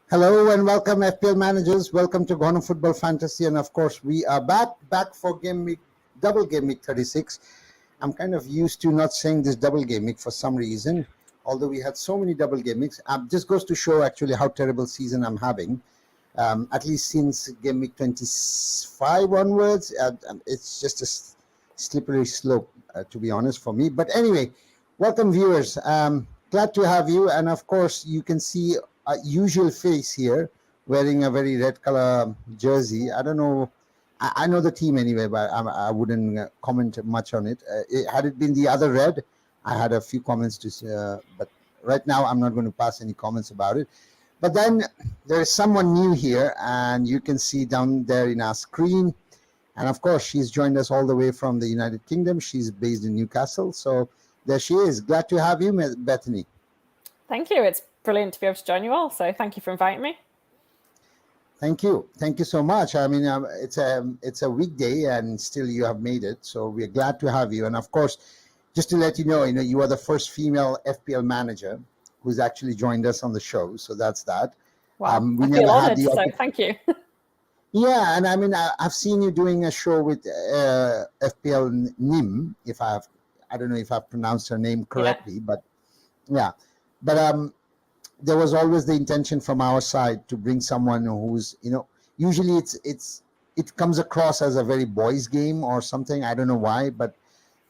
Hello and welcome, FPL managers. Welcome to Ghana Football Fantasy, and of course, we are back for game week, double game week 36. I'm kind of used to not saying this double game week for some reason, although we had so many double game weeks. This goes to show actually how terrible season I'm having. At least since game week 25 onwards, it's just a slippery slope, to be honest, for me. But anyway, welcome, viewers. Glad to have you, and of course, you can see a usual face here wearing a very red color jersey. I don't know. I know the team anyway, but I wouldn't comment much on it. Had it been the other red, I had a few comments to say, but right now I'm not going to pass any comments about it. But then there is someone new here, and you can see down there in our screen. And of course, she's joined us all the way from the United Kingdom. She's based in Newcastle. So there she is. Glad to have you, Bethany. Thank you. It's brilliant to be able to join you all. So thank you for inviting me. Thank you so much. I mean, it's a weekday, and still you have made it. So we're glad to have you. And of course, just to let you know, you are the first female FPL manager who's actually joined us on the show. So that's that. Wow, I feel honored. So thank you. Yeah, and I mean, I've seen you doing a show with FPL Nim. I don't know if I've pronounced her name correctly, but yeah. But there was always the intention from our side to bring someone who's, usually it comes across as a very boys game or something. I don't know why, but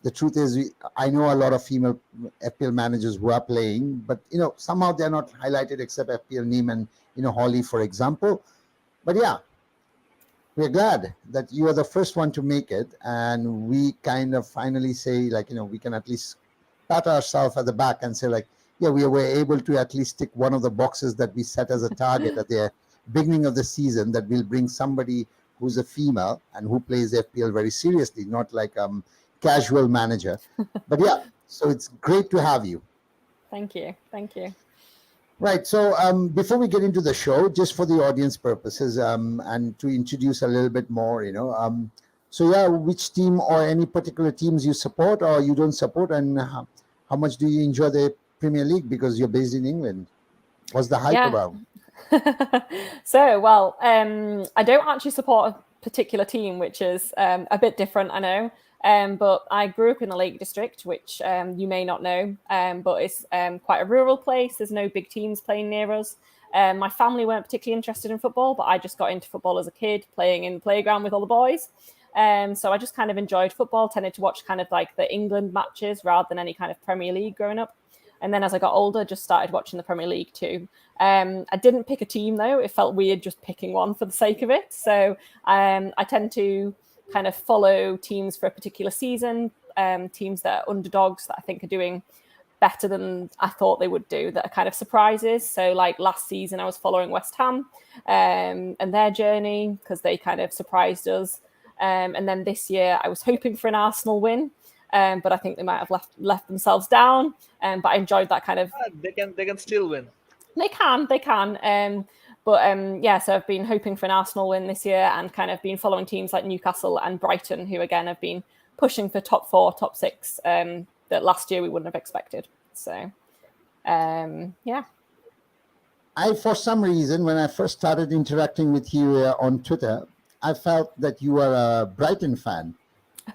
the truth is, I know a lot of female FPL managers who are playing, but somehow they're not highlighted except FPL Nim and Holly, for example. But yeah, we're glad that you are the first one to make it, and we kind of finally say, we can at least pat ourselves at the back and say, yeah, we were able to at least tick one of the boxes that we set as a target at the beginning of the season, that we'll bring somebody who's a female and who plays FPL very seriously, not like casual manager. But yeah, so it's great to have you. Thank you. Right. So before we get into the show, just for the audience purposes, and to introduce a little bit more, so yeah, which team or any particular teams you support or you don't support, and how much do you enjoy the Premier League, because you're based in England? What's the hype around? So, well, I don't actually support a particular team, which is a bit different, I know. But I grew up in the Lake District, which you may not know, but it's quite a rural place. There's no big teams playing near us. My family weren't particularly interested in football, but I just got into football as a kid, playing in the playground with all the boys. So I just kind of enjoyed football, tended to watch kind of like the England matches rather than any kind of Premier League growing up. And then as I got older, just started watching the Premier League too. I didn't pick a team, though. It felt weird just picking one for the sake of it. So I tend to kind of follow teams for a particular season, teams that are underdogs that I think are doing better than I thought they would do, that are kind of surprises. So like last season, I was following West Ham and their journey because they kind of surprised us. And then this year, I was hoping for an Arsenal win. But I think they might have left themselves down. But I enjoyed that kind of. They can still win. They can. So I've been hoping for an Arsenal win this year, and kind of been following teams like Newcastle and Brighton, who again have been pushing for top 4, top 6 that last year we wouldn't have expected. So, yeah. For some reason, when I first started interacting with you on Twitter, I felt that you were a Brighton fan.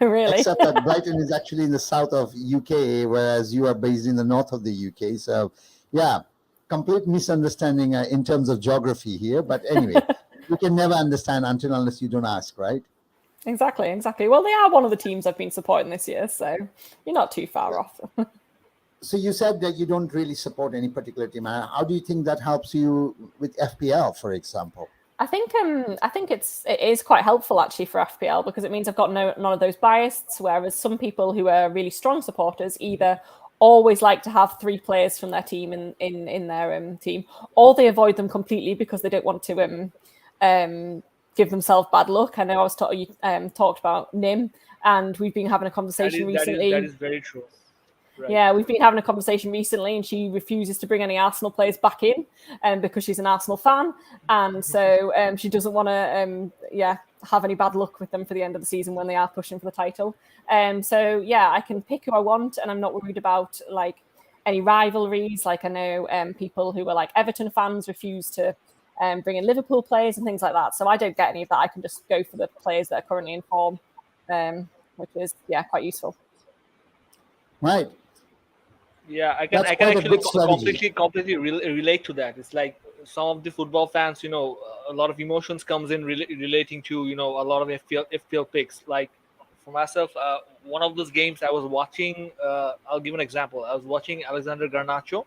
Really? Except that Brighton is actually in the south of UK, whereas you are based in the north of the UK. So, yeah, complete misunderstanding in terms of geography here. But anyway, you can never understand unless you don't ask, right? Exactly. Well, they are one of the teams I've been supporting this year, so you're not too far off. So you said that you don't really support any particular team. How do you think that helps you with FPL, for example? I think it is quite helpful actually for FPL, because it means I've got none of those biases. Whereas some people who are really strong supporters either always like to have 3 players from their team in their team, or they avoid them completely because they don't want to give themselves bad luck. I know I was talked about Nim, and we've been having a conversation recently. That is very true. Right. Yeah, we've been having a conversation recently, and she refuses to bring any Arsenal players back in because she's an Arsenal fan. And so she doesn't want to have any bad luck with them for the end of the season when they are pushing for the title. So, yeah, I can pick who I want, and I'm not worried about like any rivalries. Like I know people who are like Everton fans refuse to bring in Liverpool players and things like that. So I don't get any of that. I can just go for the players that are currently in form, which is quite useful. Right. Yeah, I That's can quite a actually good strategy. completely relate to that. It's like some of the football fans, a lot of emotions comes in relating to a lot of FPL picks. Like for myself, one of those games I was watching. I'll give an example. I was watching Alexander Garnacho,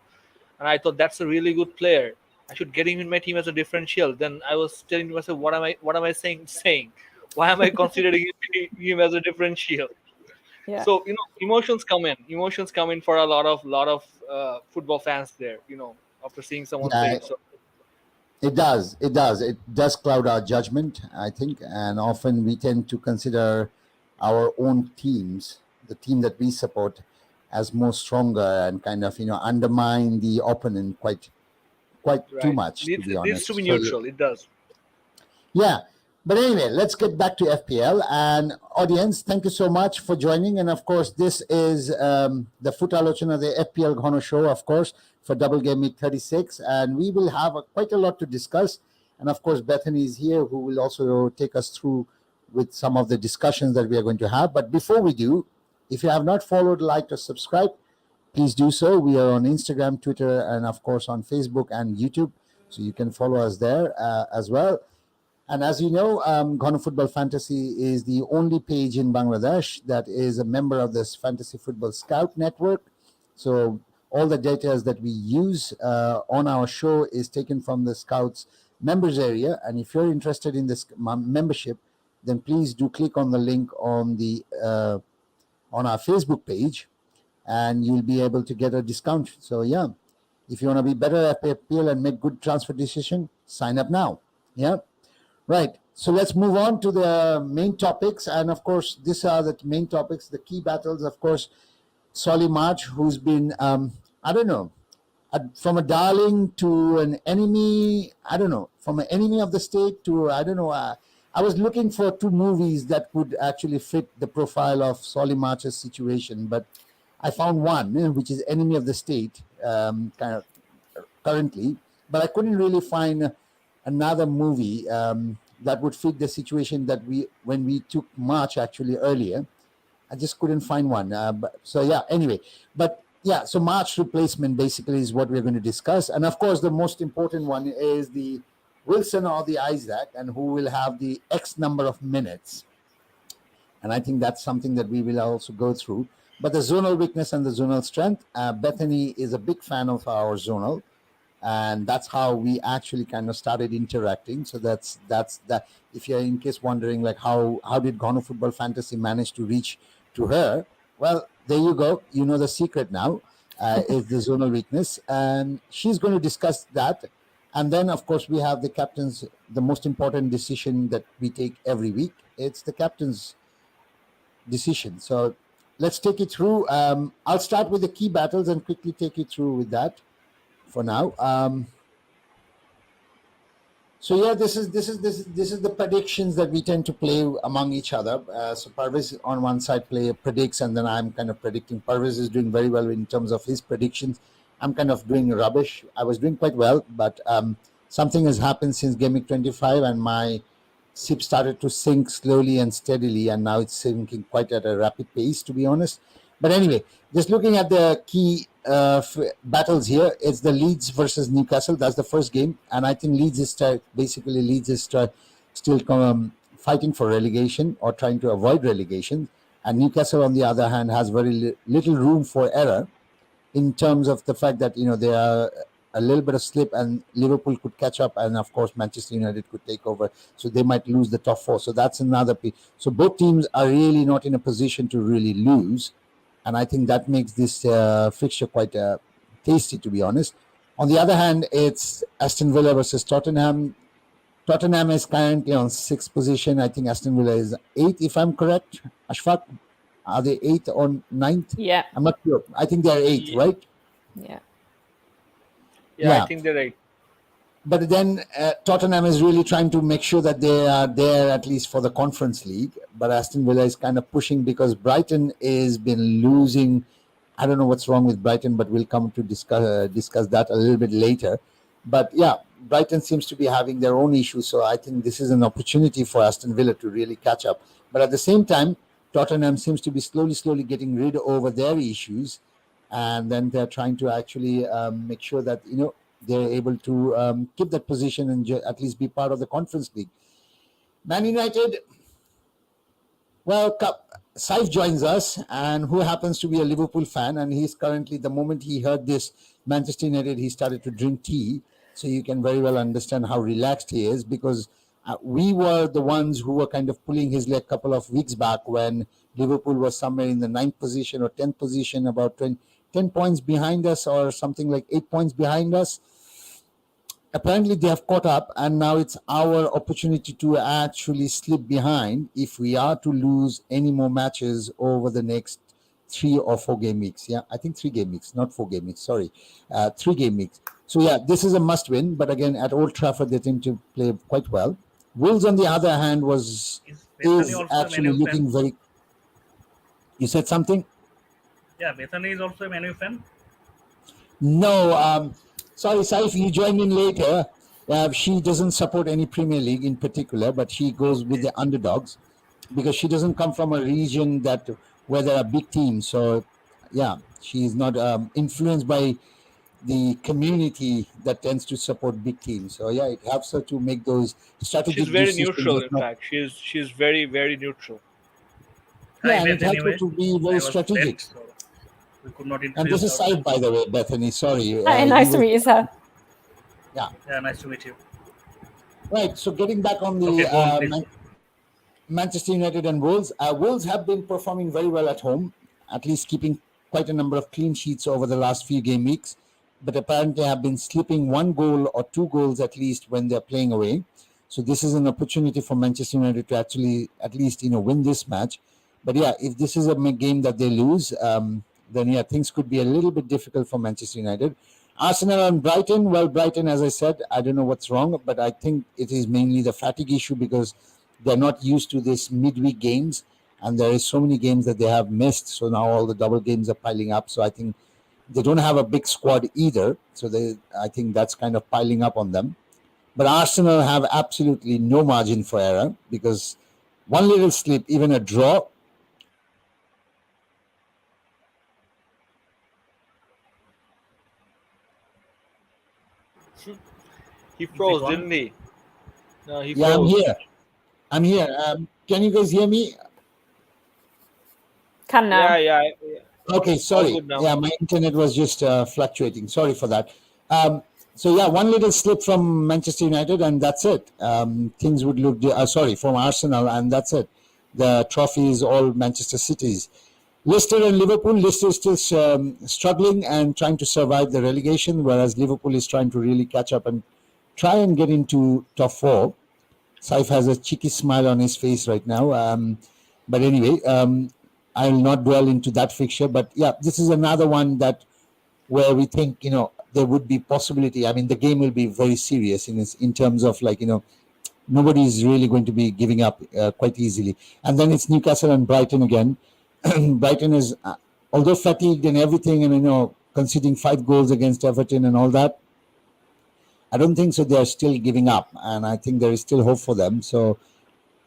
and I thought that's a really good player. I should get him in my team as a differential. Then I was telling to myself, what am I saying? Why am I considering him as a differential? Yeah. So emotions come in for a lot of football fans there, after seeing someone Yeah, play. So it does. It does. It does cloud our judgment, I think. And often we tend to consider our own teams, the team that we support, as more stronger and kind of, undermine the opponent quite too right, much, to be needs to honest. be So, neutral. It does. yeah. But anyway, let's get back to FPL. And audience, thank you so much for joining. And of course, this is the Footalochona, the FPL Ghono show, of course, for Double Game Week 36. And we will have quite a lot to discuss. And of course, Bethany is here, who will also take us through with some of the discussions that we are going to have. But before we do, if you have not followed, liked, or subscribed, please do so. We are on Instagram, Twitter, and of course on Facebook and YouTube. So you can follow us there as well. And as you know, Ghono Football Fantasy is the only page in Bangladesh that is a member of this Fantasy Football Scout Network. So all the data that we use on our show is taken from the Scouts members area. And if you're interested in this membership, then please do click on the link on the on our Facebook page, and you'll be able to get a discount. So yeah, if you want to be better at FPL and make good transfer decision, sign up now. Yeah. Right. So let's move on to the main topics. And of course, these are the main topics, the key battles. Of course, Solly March, who's been, I don't know, from a darling to an enemy, I don't know, from an enemy of the state to, I don't know. I was looking for two movies that would actually fit the profile of Solly March's situation, but I found one, which is Enemy of the State, kind of currently, but I couldn't really find another movie that would fit the situation that when we took March actually earlier. I just couldn't find one. So March replacement basically is what we're going to discuss. And of course, the most important one is the Wilson or the Isaac, and who will have the X number of minutes. And I think that's something that we will also go through. But the zonal weakness and the zonal strength, Bethany is a big fan of our zonal. And that's how we actually kind of started interacting. So that's that. If you're in case wondering, like how did Ghono Football Fantasy manage to reach to her? Well, there you go. You know the secret now is the zonal weakness, and she's going to discuss that. And then, of course, we have the most important decision that we take every week. It's the captain's decision. So let's take it through. I'll start with the key battles and quickly take you through with that. For now, so yeah, this is the predictions that we tend to play among each other. So Parvez on one side predicts, and then I'm kind of predicting. Parvez is doing very well in terms of his predictions. I'm kind of doing rubbish. I was doing quite well, but something has happened since Game Week 25, and my SIP started to sink slowly and steadily, and now it's sinking quite at a rapid pace, to be honest. But anyway, just looking at the key battles here, it's the Leeds versus Newcastle. That's the first game, and I think Leeds is still fighting for relegation or trying to avoid relegation, and Newcastle, on the other hand, has very little room for error in terms of the fact that they are a little bit of slip, and Liverpool could catch up, and of course Manchester United could take over, so they might lose the top four. So that's another piece. So both teams are really not in a position to really lose. And I think that makes this fixture quite tasty, to be honest. On the other hand, it's Aston Villa versus Tottenham. Tottenham is currently on 6th position. I think Aston Villa is 8th, if I'm correct. Ashfaq, are they 8th or 9th? Yeah. I'm not sure. I think they're 8th, right? Yeah, I think they're 8th. But then Tottenham is really trying to make sure that they are there at least for the Conference League. But Aston Villa is kind of pushing because Brighton has been losing. I don't know what's wrong with Brighton, but we'll come to discuss that a little bit later. But yeah, Brighton seems to be having their own issues, so I think this is an opportunity for Aston Villa to really catch up. But at the same time, Tottenham seems to be slowly getting rid over their issues, and then they're trying to actually make sure that they're able to keep that position and at least be part of the Conference League. Man United, well, Saif joins us, and who happens to be a Liverpool fan, and he's currently, the moment he heard this Manchester United, he started to drink tea. So you can very well understand how relaxed he is, because we were the ones who were kind of pulling his leg a couple of weeks back when Liverpool was somewhere in the 9th position or 10th position, about 10 points behind us, or something like 8 points behind us. Apparently they have caught up, and now it's our opportunity to actually slip behind if we are to lose any more matches over the next 3 or 4 game weeks. Yeah, I think 3 game weeks, not 4 game weeks. Sorry, 3 game weeks. So yeah, this is a must win. But again, at Old Trafford, they seem to play quite well. Wolves, on the other hand, is actually looking very. You said something? Yeah, Bethany is also a Man U fan. No, sorry, Saif, you joined in later. She doesn't support any Premier League in particular, but she goes with the underdogs because she doesn't come from a region where there are big teams. So, yeah, she's not influenced by the community that tends to support big teams. So, yeah, it helps her to make those strategic She's very decisions. neutral, in fact. She's very, very neutral. Yeah, and it helps her to be very strategic. Late, so we could not and this is Saif, by the way, Bethany. Sorry. Hi, nice to meet you, sir. Yeah. Yeah, nice to meet you. Right. So getting back on the Manchester United and Wolves. Wolves have been performing very well at home, at least keeping quite a number of clean sheets over the last few game weeks, but apparently have been slipping 1 goal or 2 goals at least when they're playing away. So this is an opportunity for Manchester United to actually at least win this match. But yeah, if this is a game that they lose, then yeah, things could be a little bit difficult for Manchester United. Arsenal and Brighton. Well, Brighton, as I said, I don't know what's wrong, but I think it is mainly the fatigue issue because they're not used to this midweek games, and there is so many games that they have missed. So now all the double games are piling up. So I think they don't have a big squad either. So I think that's kind of piling up on them. But Arsenal have absolutely no margin for error because one little slip, even a draw. He froze, didn't he? No, he Yeah, froze. I'm here. Can you guys hear me? Can now. Yeah. Okay, sorry. good now. Yeah, my internet was just fluctuating. Sorry for that. So yeah, one little slip from Manchester United, and that's it. Things would look from Arsenal, and that's it. The trophy is all Manchester City's. Leicester and Liverpool. Leicester is still struggling and trying to survive the relegation, whereas Liverpool is trying to really catch up and try and get into top 4. Saif has a cheeky smile on his face right now. But anyway, I will not dwell into that fixture. But yeah, this is another one where we think, there would be possibility. I mean, the game will be very serious in terms of nobody is really going to be giving up quite easily. And then it's Newcastle and Brighton again. Brighton is, although fatigued and everything, and conceding 5 goals against Everton and all that, I don't think so. They are still giving up, and I think there is still hope for them. So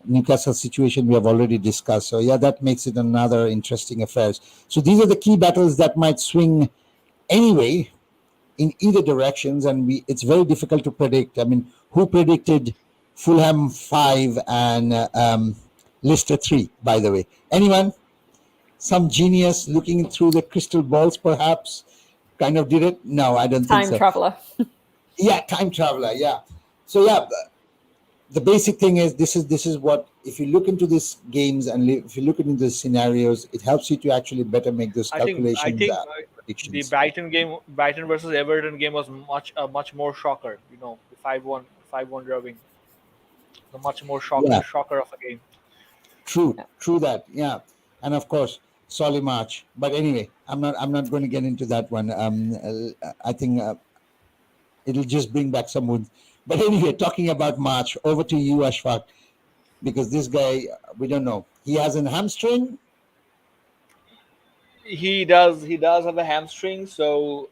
Newcastle situation we have already discussed. So yeah, that makes it another interesting affair. So these are the key battles that might swing anyway in either directions, and it's very difficult to predict. I mean, who predicted Fulham 5 and Leicester 3, by the way? Anyone? Some genius looking through the crystal balls perhaps kind of did it? No, I don't think so. Time traveler. Yeah, time traveler. Yeah. So yeah, the basic thing is this is what, if you look into these games and if you look into the scenarios, it helps you to actually better make those calculations. I think the Brighton versus Everton game was much more shocker. The 5-1 drawing, the much more shocker of a game. True that. Yeah, and of course Solly March. But anyway, I'm not going to get into that one. I think it'll just bring back some wounds. But anyway, talking about March, over to you, Ashfaq, because this guy, we don't know. He has a hamstring. He does have a hamstring. So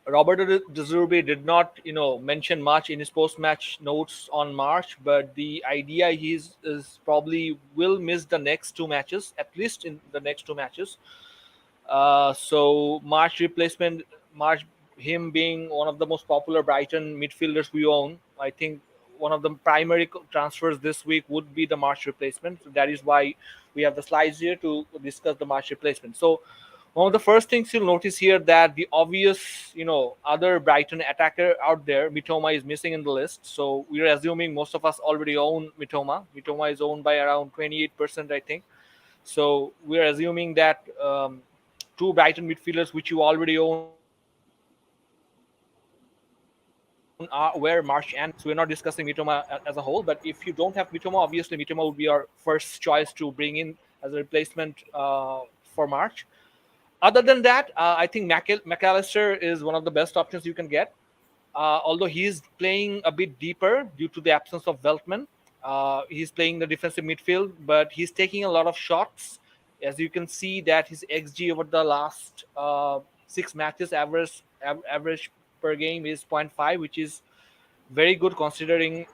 Roberto De Zerbi did not, mention much in his post-match notes on March, but the idea is probably will miss the next two matches, at least in the next two matches. So March replacement, March, him being one of the most popular Brighton midfielders we own, I think one of the primary transfers this week would be the March replacement. So that is why we have the slides here to discuss the March replacement. So one of the first things you'll notice here that the obvious, other Brighton attacker out there, Mitoma, is missing in the list. So we're assuming most of us already own Mitoma. Mitoma is owned by around 28%, I think. So we're assuming that two Brighton midfielders which you already own are where March and so we're not discussing Mitoma as a whole. But if you don't have Mitoma, obviously Mitoma would be our first choice to bring in as a replacement for March. Other than that, I think McAllister is one of the best options you can get. Although he's playing a bit deeper due to the absence of Veltman. He's playing the defensive midfield, but he's taking a lot of shots. As you can see that his XG over the last 6 matches average per game is 0.5, which is very good considering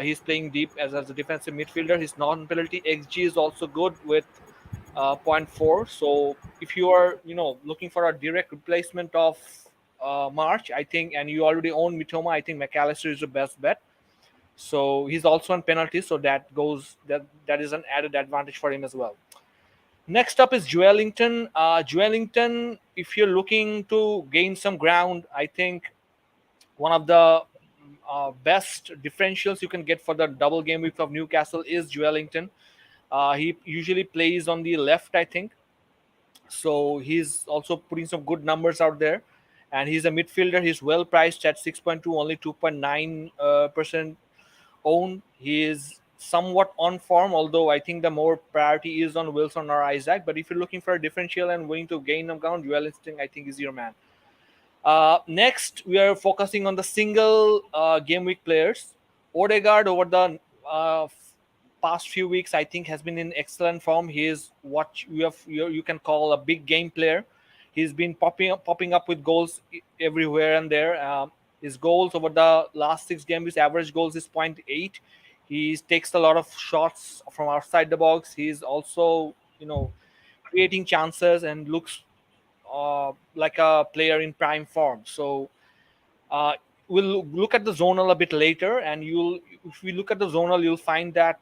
he's playing deep as a defensive midfielder. His non-penalty XG is also good with 0.4. So if you are looking for a direct replacement of March, I think, and you already own Mitoma, I think McAllister is the best bet. So he's also on penalties, so that is an added advantage for him as well. Next up is Joelinton. Joelinton, if you're looking to gain some ground, I think one of the best differentials you can get for the double game week of Newcastle is Joelinton. He usually plays on the left, I think. So he's also putting some good numbers out there. And he's a midfielder. He's well priced at 6.2, only 2.9% owned. He is somewhat on form, although I think the more priority is on Wilson or Isaac. But if you're looking for a differential and willing to gain some ground, Joelinton, I think, is your man. Next, we are focusing on the single game week players. Odegaard over the past few weeks, I think, has been in excellent form. He is what you can call a big game player. He's been popping up with goals everywhere and there. His goals over the last 6 games, his average goals is 0.8. He takes a lot of shots from outside the box. He's also, creating chances and looks like a player in prime form. So we'll look at the zonal a bit later, and if we look at the zonal, you'll find that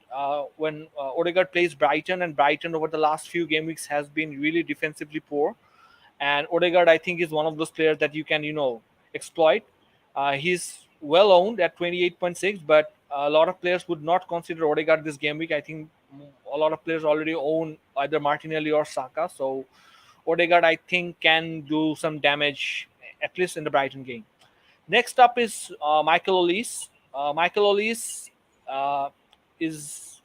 when Odegaard plays Brighton, and Brighton over the last few game weeks has been really defensively poor, and Odegaard, I think, is one of those players that you can exploit. He's well owned at 28.6, but a lot of players would not consider Odegaard this game week. I think a lot of players already own either Martinelli or Saka, so Odegaard, I think, can do some damage, at least in the Brighton game. Next up is Michael Olise. Michael Olise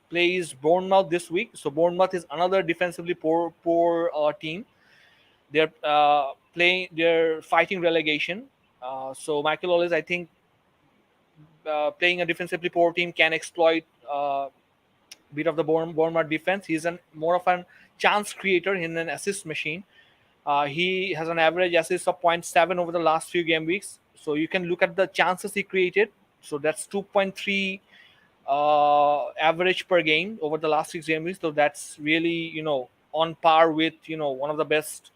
plays Bournemouth this week. So Bournemouth is another defensively poor team. They're fighting relegation. So Michael Olise, I think, playing a defensively poor team can exploit a bit of the Bournemouth defense. He's more of a chance creator in an assist machine. He has an average assist of 0.7 over the last few game weeks. So you can look at the chances he created. So that's 2.3 average per game over the last 6 game weeks. So that's really, on par with, one of the best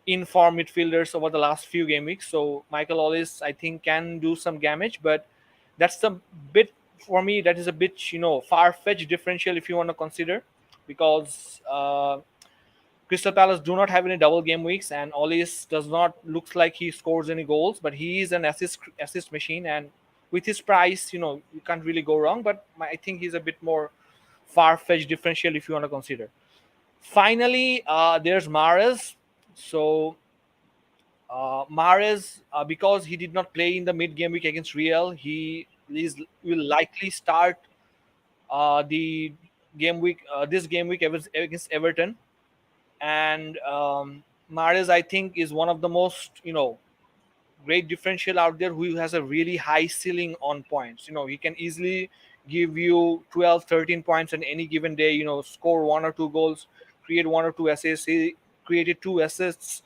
in-form midfielders over the last few game weeks. So Michael Olise, I think, can do some damage, but that's a bit, for me, that is a bit, far-fetched differential if you want to consider, because Crystal Palace do not have any double game weeks, and Olise does not look like he scores any goals, but he is an assist machine, and with his price, you can't really go wrong. But I think he's a bit more far-fetched differential if you want to consider. Finally, there's Mahrez. So Mahrez, because he did not play in the mid-game week against Real, he will likely start the game week this game week against Everton. And Mahrez, I think, is one of the most great differential out there who has a really high ceiling on points. He can easily give you 12, 13 points on any given day. Score 1 or 2 goals, create 1 or 2 assists. He created 2 assists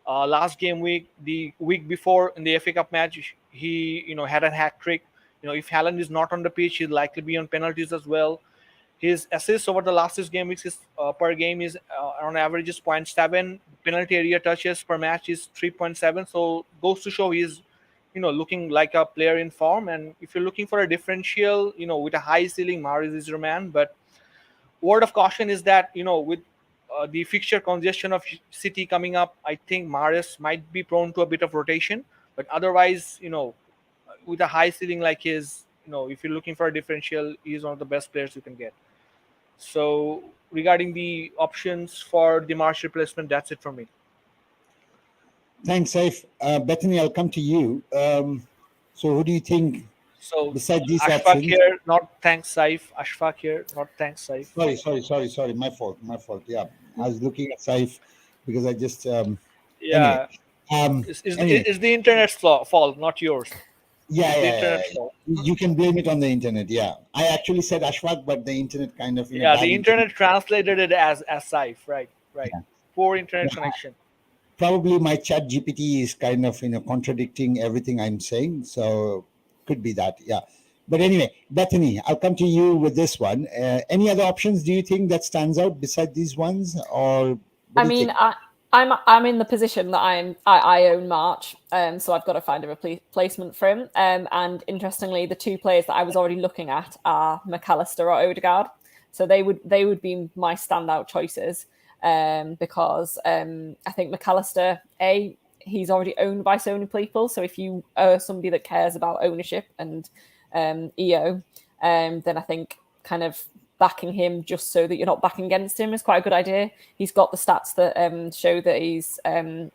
Last game week, the week before in the FA Cup match, he had a hat trick. If Haaland is not on the pitch, he'll likely be on penalties as well. His assists over the last 6 game weeks is, per game is on average is 0.7. Penalty area touches per match is 3.7. So goes to show he's looking like a player in form. And if you're looking for a differential, with a high ceiling, Mahrez is your man. But word of caution is that with the fixture congestion of City coming up, I think Mahrez might be prone to a bit of rotation. But otherwise, with a high ceiling like his, if you're looking for a differential, he's one of the best players you can get. So regarding the options for the March replacement, that's it from me. Thanks, Saif. Bethany, I'll come to you. So who do you think, So besides these Ashfaq options? here, not thanks Saif. Ashfaq here, not thanks Saif. Sorry. My fault. Yeah, I was looking at Saif because I just Yeah, anyway. it's the internet's fault, not yours. Yeah, The yeah, internet's yeah. fault. You can blame it on the internet. Yeah, I actually said Ashfaq, but the internet kind of Yeah, bad the internet translated it as Saif. Right. Yeah. Poor internet Yeah. connection. Probably my chat GPT is kind of contradicting everything I'm saying, so could be that. Yeah, but anyway, Bethany, I'll come to you with this one. Any other options do you think that stands out beside these ones, or what I do you mean, think? I'm in the position that I own March, so I've got to find a replacement for him. And interestingly, the 2 players that I was already looking at are McAllister or Odegaard. So they would be my standout choices, because I think McAllister, he's already owned by so many people. So if you are somebody that cares about ownership and EO, then I think kind of backing him just so that you're not backing against him is quite a good idea. He's got the stats that show that he's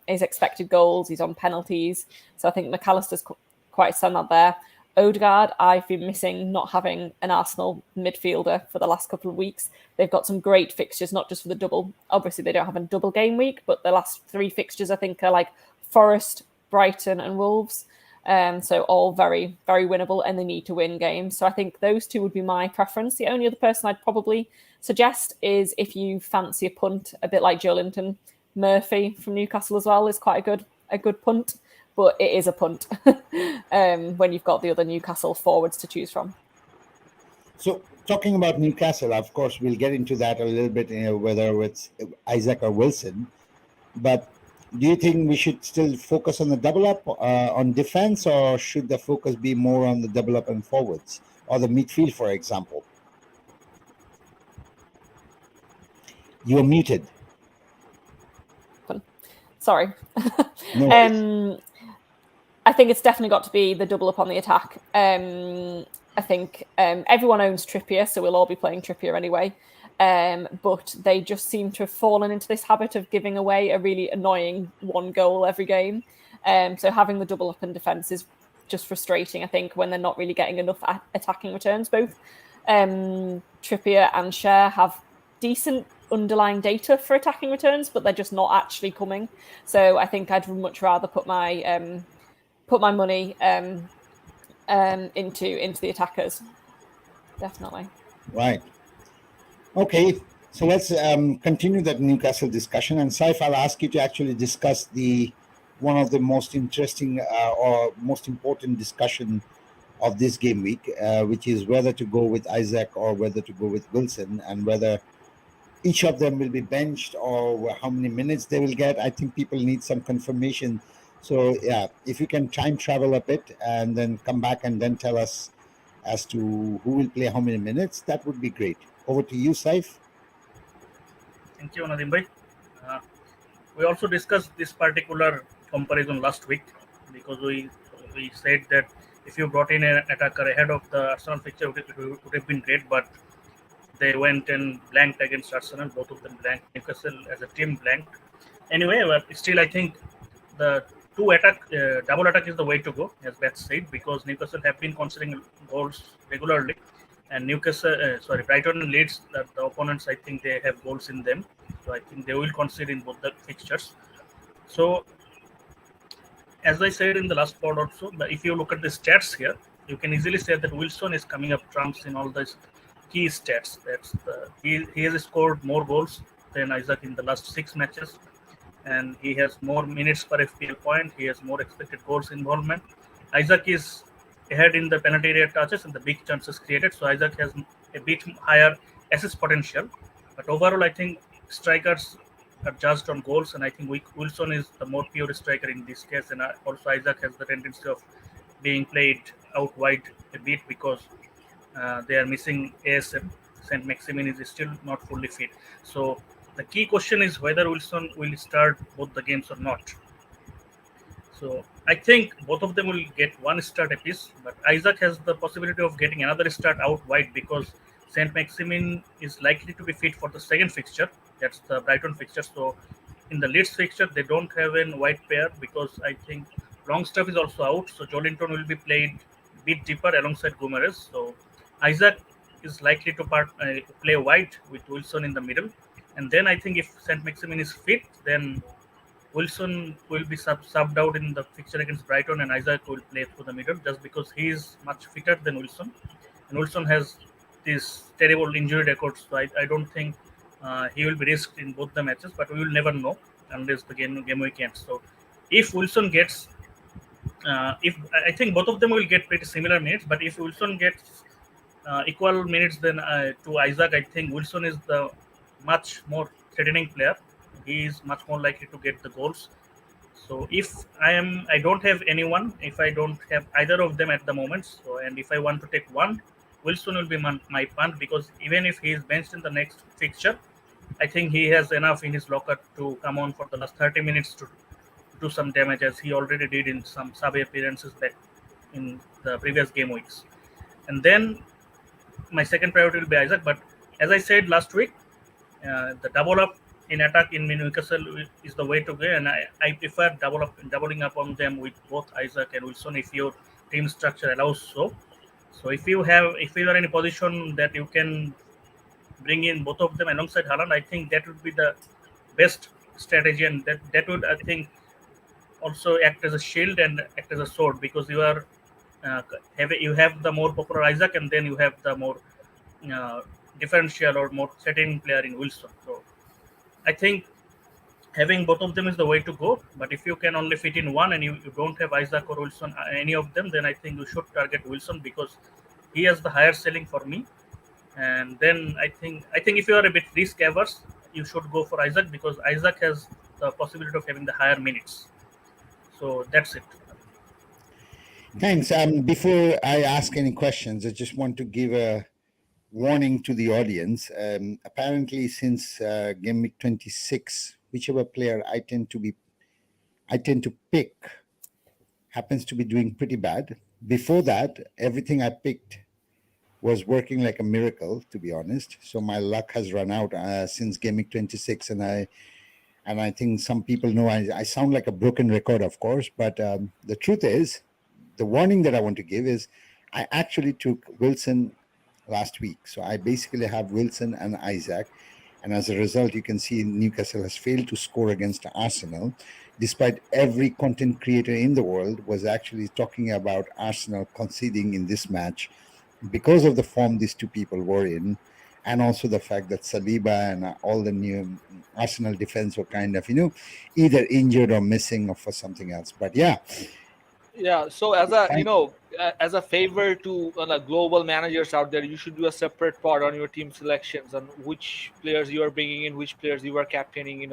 expected goals, he's on penalties. So I think McAllister's quite a standout there. Odegaard, I've been missing not having an Arsenal midfielder for the last couple of weeks. They've got some great fixtures, not just for the double. Obviously, they don't have a double game week, but the last 3 fixtures, I think, are like Forest, Brighton and Wolves. So all very, very winnable, and they need to win games. So I think those 2 would be my preference. The only other person I'd probably suggest is if you fancy a punt, a bit like Joe Linton, Murphy from Newcastle as well is quite a good punt, but it is a punt when you've got the other Newcastle forwards to choose from. So talking about Newcastle, of course, we'll get into that a little bit, whether it's Isaac or Wilson, but do you think we should still focus on the double up on defense, or should the focus be more on the double up and forwards or the midfield, for example? You're muted. Sorry. No worries. I think it's definitely got to be the double up on the attack. I think everyone owns Trippier, so we'll all be playing Trippier anyway. But they just seem to have fallen into this habit of giving away a really annoying 1 goal every game. So having the double up in defence is just frustrating, I think, when they're not really getting enough attacking returns. Both Trippier and Cher have decent underlying data for attacking returns, but they're just not actually coming. So I think I'd much rather put my money into the attackers. Definitely. Right. Okay, so let's continue that Newcastle discussion. And Saif, I'll ask you to actually discuss one of the most interesting or most important discussion of this game week, which is whether to go with Isaac or whether to go with Wilson, and whether each of them will be benched or how many minutes they will get. I think people need some confirmation. So yeah, if you can time travel a bit and then come back and then tell us as to who will play how many minutes, that would be great. Over to you, Saif. Thank you, Nadim bhai. We also discussed this particular comparison last week because we said that if you brought in an attacker ahead of the Arsenal fixture, it would have been great, but they went and blanked against Arsenal. Both of them blanked. Newcastle as a team blanked. Anyway, but still, I think the double attack is the way to go, as Beth said, because Newcastle have been conceding goals regularly, and Brighton and Leeds, the opponents, I think they have goals in them, so I think they will concede in both the fixtures. So, as I said in the last pod also, if you look at the stats here, you can easily say that Wilson is coming up trumps in all these key stats. He has scored more goals than Isaac in the last 6 matches. and he has more minutes per FPL point. He has more expected goals involvement. Isaac is ahead in the penalty area touches and the big chances created. So Isaac has a bit higher assist potential. But overall, I think strikers are judged on goals, and I think Wilson is the more pure striker in this case. And also Isaac has the tendency of being played out wide a bit because they are missing ASM. Saint Maximin is still not fully fit. So the key question is whether Wilson will start both the games or not. So I think both of them will get one start apiece, but Isaac has the possibility of getting another start out wide because Saint Maximin is likely to be fit for the second fixture. That's the Brighton fixture. So in the Leeds fixture, they don't have a wide pair because I think Longstaff is also out. So Jolinton will be played a bit deeper alongside Guimaraes. So Isaac is likely to play wide with Wilson in the middle. And then I think if Saint Maximin is fit, then Wilson will be subbed out in the fixture against Brighton, and Isaac will play through the middle just because he is much fitter than Wilson. And Wilson has this terrible injury record, so I don't think he will be risked in both the matches, but we will never know unless the game week ends. So if Wilson gets, if I think both of them will get pretty similar minutes, but if Wilson gets equal minutes then to Isaac, I think Wilson is the much more threatening player. He is much more likely to get the goals. So if I don't have anyone, if I don't have either of them at the moment, so and if I want to take one, Wilson will be my punt because even if he is benched in the next fixture, I think he has enough in his locker to come on for the last 30 minutes to do some damage as he already did in some sub appearances back in the previous game weeks. And then my second priority will be Isaac, but as I said last week, the double up in attack in Newcastle is the way to go, and I prefer doubling up on them with both Isaac and Wilson if your team structure allows so. So if you are in a position that you can bring in both of them alongside Haaland, I think that would be the best strategy, and that would I think also act as a shield and act as a sword because you are you have the more popular Isaac and then you have the more differential or more threatening player in Wilson. So I think having both of them is the way to go. But if you can only fit in one and you don't have Isaac or Wilson, any of them, then I think you should target Wilson because he has the higher selling for me. And then I think if you are a bit risk averse, you should go for Isaac because Isaac has the possibility of having the higher minutes. So that's it. Thanks. Before I ask any questions, I just want to give a warning to the audience. Apparently, since game week 26, whichever player I tend to pick happens to be doing pretty bad. Before that, everything I picked was working like a miracle, to be honest. So my luck has run out since game week 26, and I think some people know I sound like a broken record, of course. But the truth is, the warning that I want to give is, I actually took Wilson last week. So I basically have Wilson and Isaac. And as a result, you can see Newcastle has failed to score against Arsenal, despite every content creator in the world was actually talking about Arsenal conceding in this match because of the form these two people were in, and also the fact that Saliba and all the new Arsenal defense were kind of, either injured or missing or for something else. But yeah. So as a favor to global managers out there, you should do a separate part on your team selections on which players you are bringing in, which players you are captaining.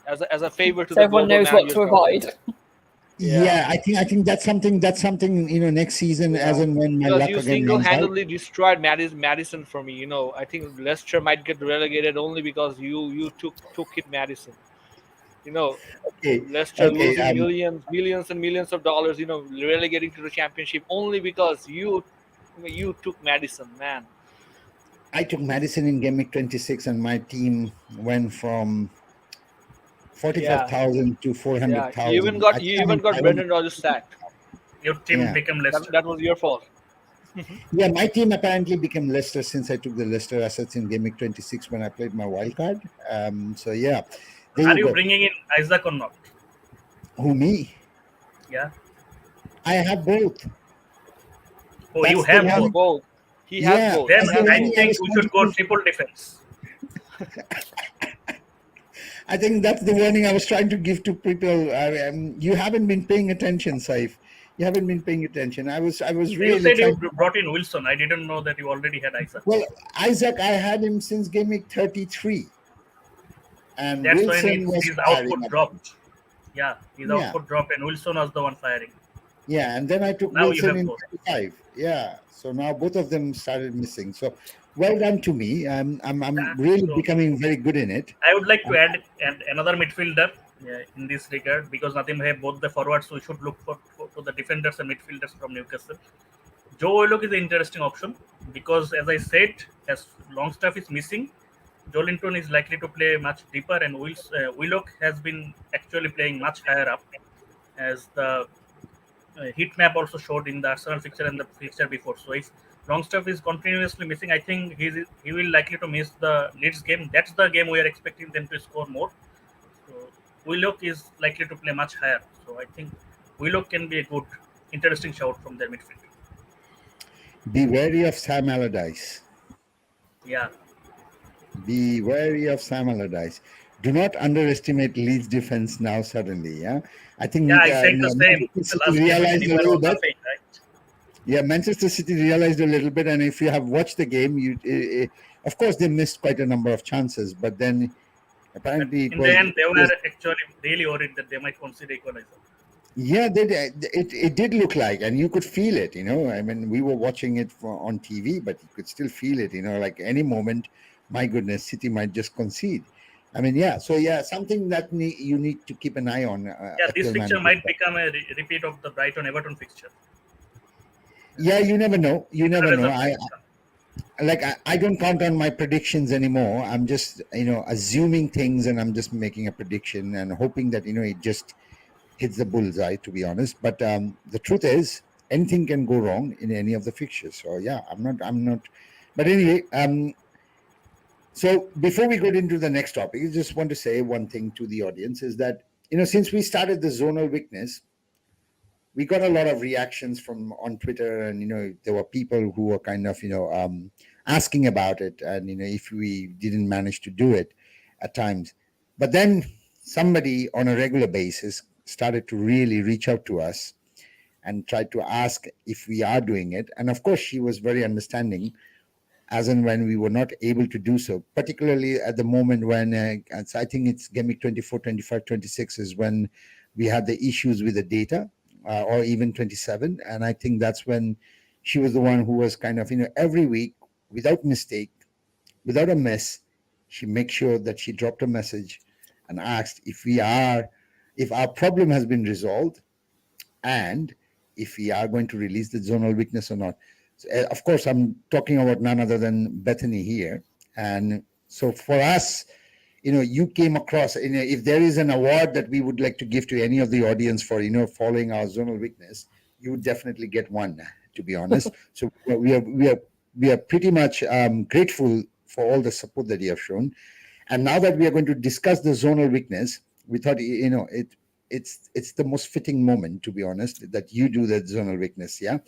As a favor to so the everyone global knows what to managers out avoid. Yeah, I think that's something next season, as and when my because luck you again runs out. single-handedly destroyed Madison for me. I think Leicester might get relegated only because you took it Madison. Leicester losing millions and millions of dollars. Relegating to the championship only because you took Madison, man. I took Madison in game week 26, and my team went from 45,000 to 400,000. You even got Brendan Rodgers sacked. Your team became Leicester. That was your fault. Yeah, my team apparently became Leicester since I took the Leicester assets in game week 26 when I played my wild card. So yeah. Are you bringing in Isaac or not? Who, me? Yeah. I have both. Oh, you have both. He has both. Then I think we should go triple defense. I think that's the warning I was trying to give to people. You haven't been paying attention, Saif. You haven't been paying attention. I was You really said you trying. brought in Wilson. I didn't know that you already had Isaac. Well, Isaac, I had him since game week 33, and That's when Wilson was his firing output at dropped. Yeah, his Yeah. output dropped, and Wilson was the one firing. Yeah, and then I took Now you Wilson have in both. 35. Yeah, so now both of them started missing. So well done to me. I'm really So- becoming very good in it. I would like to add another midfielder in this regard, because Nadim have both the forwards, so we should look for the defenders and midfielders from Newcastle. Joe Willock is an interesting option because, as I said, as Longstaff is missing, Jolinton is likely to play much deeper, and Willock has been actually playing much higher up, as the heat map also showed in the Arsenal fixture and the fixture before. So if Longstaff is continuously missing, I think he will likely to miss the Leeds game. That's the game we are expecting them to score more. So Willock is likely to play much higher. So I think Willock can be a good, interesting shout from their midfield. Be wary of Sam Allardyce. Yeah. Be wary of Sam Allardyce. Do not underestimate Leeds defense now suddenly. Yeah, I think Yeah, I said the same. Manchester The City last realized game a little bit. laughing, right? Yeah, Manchester City realized a little bit, and if you have watched the game, of course they missed quite a number of chances, but then apparently In the end, they were actually really worried that they might concede equalizer. Yeah, it did look like, and you could feel it. I mean, we were watching it on TV, but you could still feel it. Like any moment, my goodness, City might just concede. I mean, yeah. So yeah, something that you need to keep an eye on. This fixture might become a repeat of the Brighton Everton fixture. Yeah, you never know. You never know. I don't count on my predictions anymore. I'm just assuming things, and I'm just making a prediction and hoping that it just hits the bullseye, to be honest. But the truth is, anything can go wrong in any of the fixtures. So yeah, I'm not. But anyway, so before we go into the next topic, I just want to say one thing to the audience is that since we started the zonal weakness, we got a lot of reactions on Twitter, and there were people who were kind of asking about it, and if we didn't manage to do it at times. But then somebody on a regular basis started to really reach out to us and tried to ask if we are doing it. And of course, she was very understanding as and when we were not able to do so, particularly at the moment when I think it's game week 24, 25, 26 is when we had the issues with the data, or even 27. And I think that's when she was the one who was kind of, every week, without mistake, without a miss, she makes sure that she dropped a message and asked if our problem has been resolved and if we are going to release the zonal weakness or not. So, of course, I'm talking about none other than Bethany here. And so for us, you came across, if there is an award that we would like to give to any of the audience for, following our zonal weakness, you would definitely get one, to be honest. So we are pretty much grateful for all the support that you have shown. And now that we are going to discuss the zonal weakness, we thought, it's the most fitting moment, to be honest, that you do the zonal weakness. Yeah.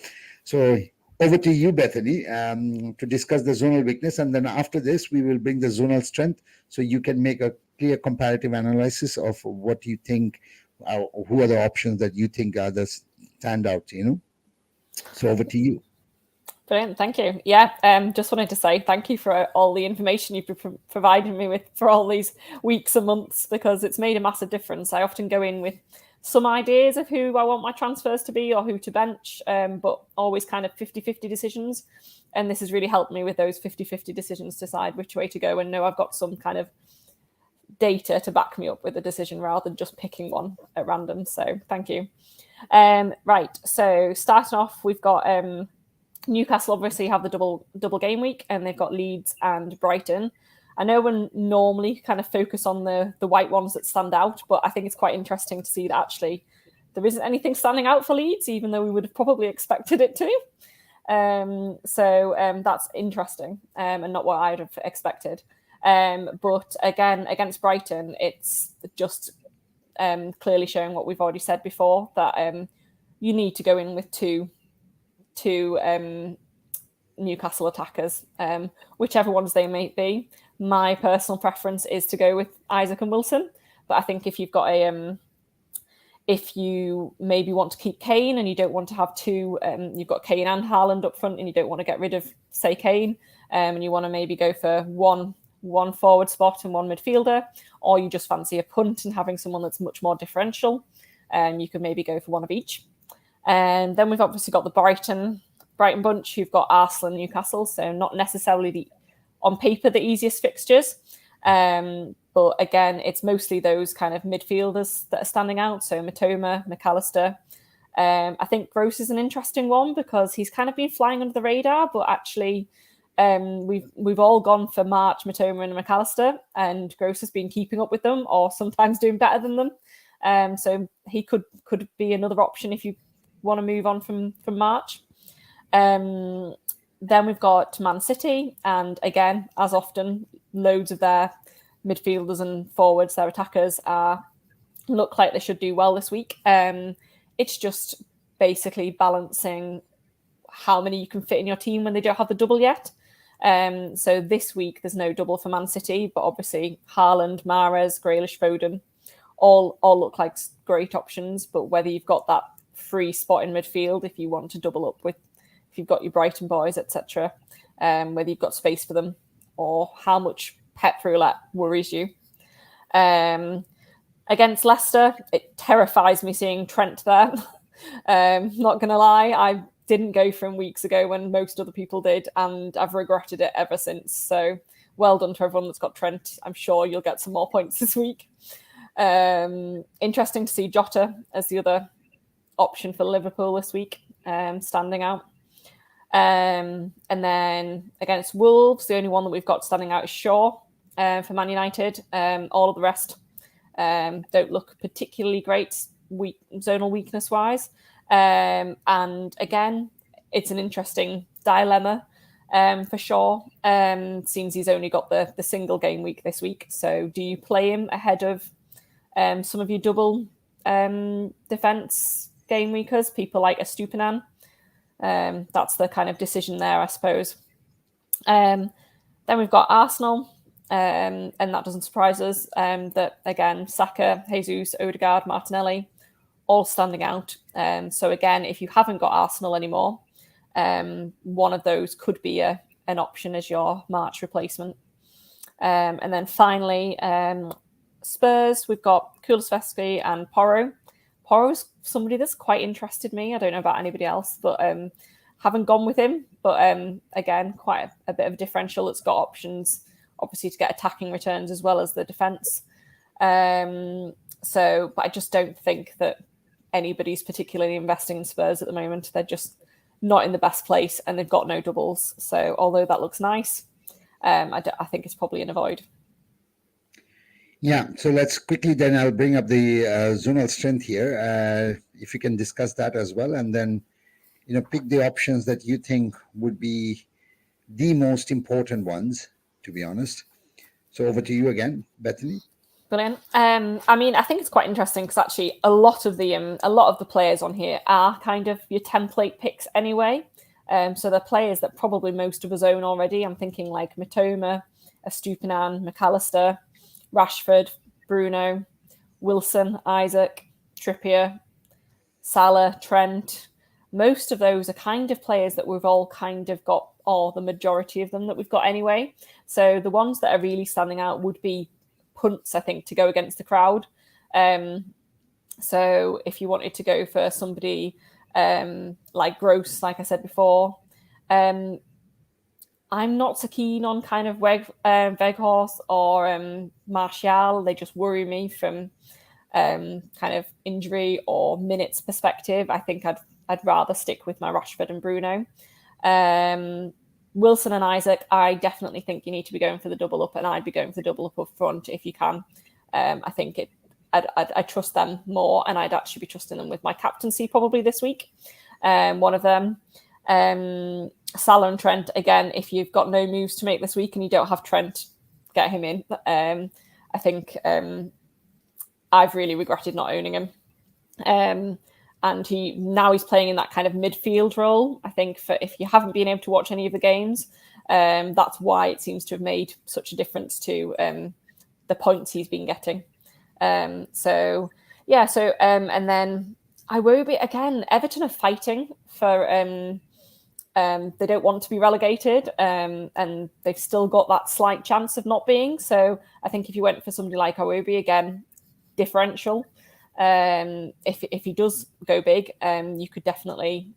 So over to you, Bethany, to discuss the zonal weakness. And then after this, we will bring the zonal strength so you can make a clear comparative analysis of what you think, who are the options that you think are the standout, So over to you. Brilliant, thank you. Yeah, just wanted to say thank you for all the information you've provided me with for all these weeks and months, because it's made a massive difference. I often go in with some ideas of who I want my transfers to be or who to bench, but always kind of 50-50 decisions. And this has really helped me with those 50-50 decisions, decide which way to go and know I've got some kind of data to back me up with a decision rather than just picking one at random. So thank you. Right, so starting off, we've got Newcastle obviously have the double game week, and they've got Leeds and Brighton. I know we normally kind of focus on the white ones that stand out, but I think it's quite interesting to see that actually there isn't anything standing out for Leeds, even though we would have probably expected it to. So that's interesting, and not what I'd have expected. But again, against Brighton, it's just clearly showing what we've already said before, that you need to go in with two Newcastle attackers, whichever ones they may be. My personal preference is to go with Isaac and Wilson. But I think if you've got if you maybe want to keep Kane and you don't want to have two, you've got Kane and Haaland up front and you don't want to get rid of, say, Kane, and you want to maybe go for one forward spot and one midfielder, or you just fancy a punt and having someone that's much more differential, you could maybe go for one of each. And then we've obviously got the Brighton bunch, who've got Arsenal and Newcastle, so not necessarily on paper the easiest fixtures. But again, it's mostly those kind of midfielders that are standing out. So Mitoma, McAllister. I think Gross is an interesting one because he's kind of been flying under the radar, but actually we've all gone for March, Mitoma and McAllister, and Gross has been keeping up with them or sometimes doing better than them. So he could be another option if you want to move on from March. Then we've got Man City, and again, as often, loads of their midfielders and forwards, their attackers look like they should do well this week. It's just basically balancing how many you can fit in your team when they don't have the double yet. So this week there's no double for Man City, but obviously Haaland, Mahrez, Grealish, Foden all look like great options. But whether you've got that free spot in midfield, if you want to double up with, if you've got your Brighton boys, etc., whether you've got space for them, or how much Pep roulette worries you. Against Leicester, it terrifies me seeing Trent there. Not going to lie, I didn't go for him weeks ago when most other people did, and I've regretted it ever since. So well done to everyone that's got Trent. I'm sure you'll get some more points this week. Interesting to see Jota as the other option for Liverpool this week, standing out. And then against Wolves, the only one that we've got standing out is Shaw for Man United. All of the rest don't look particularly great, zonal weakness-wise. And again, it's an interesting dilemma for Shaw. Seems he's only got the single game week this week. So do you play him ahead of some of your double defence game weekers, people like Estupinan? That's the kind of decision there, I suppose. Then we've got Arsenal, and that doesn't surprise us. That again, Saka, Jesus, Odegaard, Martinelli, all standing out. So again, if you haven't got Arsenal anymore, one of those could be an option as your March replacement. And then finally, Spurs, we've got Kulusevski and Porro. Porro's somebody that's quite interested me. I don't know about anybody else, but haven't gone with him. But again, quite a bit of a differential. It's got options, obviously, to get attacking returns as well as the defence. But I just don't think that anybody's particularly investing in Spurs at the moment. They're just not in the best place, and they've got no doubles. So although that looks nice, I think it's probably an avoid. Yeah, so let's quickly then I'll bring up the zonal strength here. If you can discuss that as well, and then pick the options that you think would be the most important ones, to be honest. So over to you again, Bethany. Brilliant. I think it's quite interesting because actually a lot of the players on here are kind of your template picks anyway. So they're players that probably most of us own already. I'm thinking like Mitoma, Estupinan, McAllister, Rashford, Bruno, Wilson, Isaac, Trippier, Salah, Trent. Most of those are kind of players that we've all kind of got, or the majority of them that we've got anyway. So the ones that are really standing out would be punts, I think, to go against the crowd. So if you wanted to go for somebody like Gross, like I said before, I'm not so keen on kind of Weghorst or Martial. They just worry me from kind of injury or minutes perspective. I think I'd rather stick with my Rashford and Bruno. Wilson and Isaac, I definitely think you need to be going for the double up, and I'd be going for the double up front if you can. I think I trust them more, and I'd actually be trusting them with my captaincy probably this week. One of them. Salah and Trent, again, if you've got no moves to make this week and you don't have Trent, get him in. I think I've really regretted not owning him. And he's playing in that kind of midfield role. I think if you haven't been able to watch any of the games, that's why it seems to have made such a difference to the points he's been getting. So and then Iwobi again. Everton are fighting for. They don't want to be relegated, and they've still got that slight chance of not being. So I think if you went for somebody like Iwobi again, differential. If he does go big, you could definitely.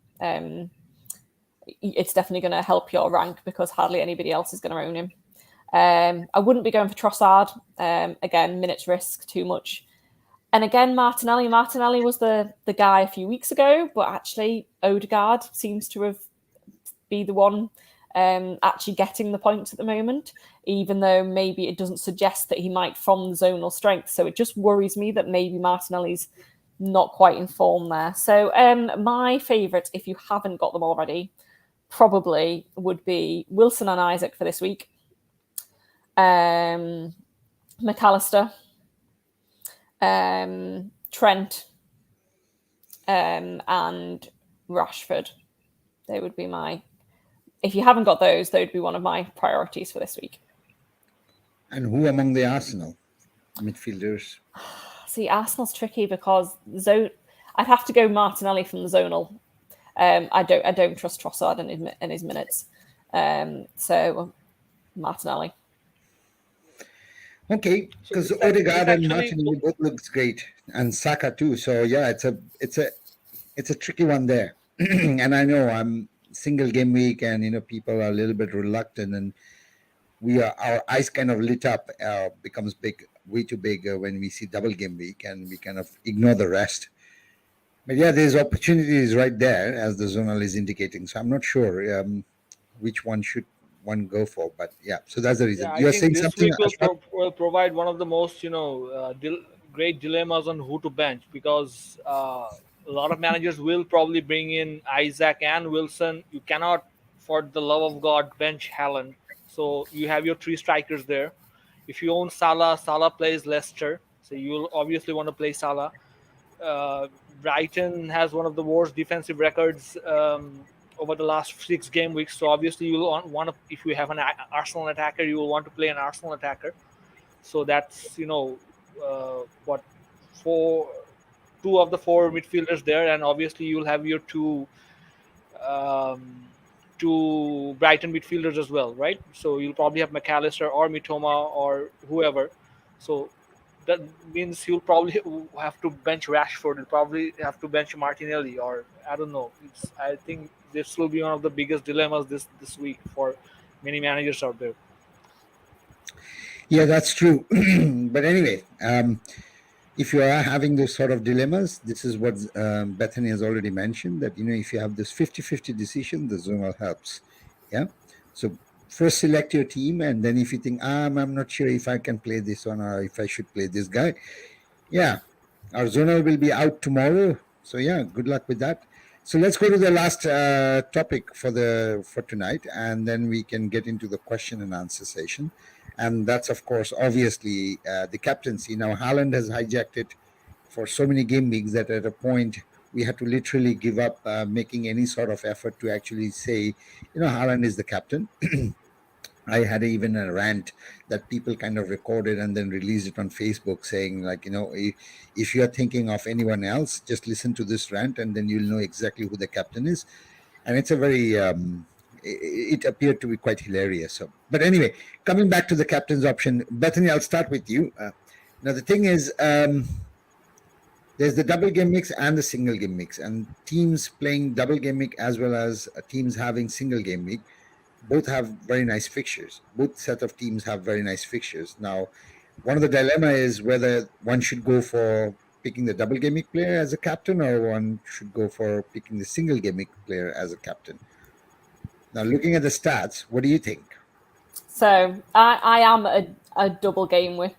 It's definitely going to help your rank because hardly anybody else is going to own him. I wouldn't be going for Trossard. Again, minutes risk too much. And again, Martinelli. Martinelli was the guy a few weeks ago, but actually Odegaard seems to have be the one actually getting the points at the moment, even though maybe it doesn't suggest that he might from the zonal strength. So it just worries me that maybe Martinelli's not quite in form there. So my favourite, if you haven't got them already, probably would be Wilson and Isaac for this week. McAllister, Trent, and Rashford. They would be my. If you haven't got those, they would be one of my priorities for this week. And who among the Arsenal midfielders? See, Arsenal's tricky because I'd have to go Martinelli from the zonal. I don't trust Trossard in his minutes. So Martinelli. Okay, because So Odegaard and actually- Martinelli both looks great, and Saka too. So yeah, it's a tricky one there. And I know I'm single game week, and people are a little bit reluctant, and our eyes kind of lit up, becomes big, way too big when we see double game week, and we kind of ignore the rest. But yeah, there's opportunities right there, as the Zonal is indicating. So I'm not sure which one should one go for, but yeah. So that's the reason. Yeah, I You're think saying this something. week will provide one of the most, great dilemmas on who to bench because a lot of managers will probably bring in Isaac and Wilson. You cannot, for the love of God, bench Haaland. So you have your three strikers there. If you own Salah, Salah plays Leicester, so you'll obviously want to play Salah. Brighton has one of the worst defensive records over the last 6 game weeks. So obviously you will want to, if you have an Arsenal attacker, you will want to play an Arsenal attacker. So that's what 2 of the 4 midfielders there, and obviously you'll have your two Brighton midfielders as well, right? So you'll probably have McAllister or Mitoma or whoever. So that means you'll probably have to bench Rashford. You'll probably have to bench Martinelli, or I don't know. I think this will be one of the biggest dilemmas this week for many managers out there. Yeah, that's true. But anyway, if you are having those sort of dilemmas, this is what Bethany has already mentioned, that if you have this 50-50 decision, the Zonal helps. Yeah. So first select your team, and then if you think I'm not sure if I can play this one or if I should play this guy, yeah, our Zonal will be out tomorrow. So yeah, good luck with that. So let's go to the last topic for tonight, and then we can get into the question and answer session. And that's, of course, obviously the captaincy. Now, Haaland has hijacked it for so many game weeks that at a point we had to literally give up making any sort of effort to actually say, Haaland is the captain. I had even a rant that people kind of recorded and then released it on Facebook saying, like, if you're thinking of anyone else, just listen to this rant and then you'll know exactly who the captain is. And it's a very... it appeared to be quite hilarious. So, but anyway, coming back to the captain's option, Bethany, I'll start with you. Now, the thing is, there's the double game mix and the single game mix, and teams playing double game mix as well as teams having single game mix both have very nice fixtures. Both set of teams have very nice fixtures. Now, one of the dilemma is whether one should go for picking the double game mix player as a captain, or one should go for picking the single game mix player as a captain. Now, looking at the stats, what do you think? So I am a double game with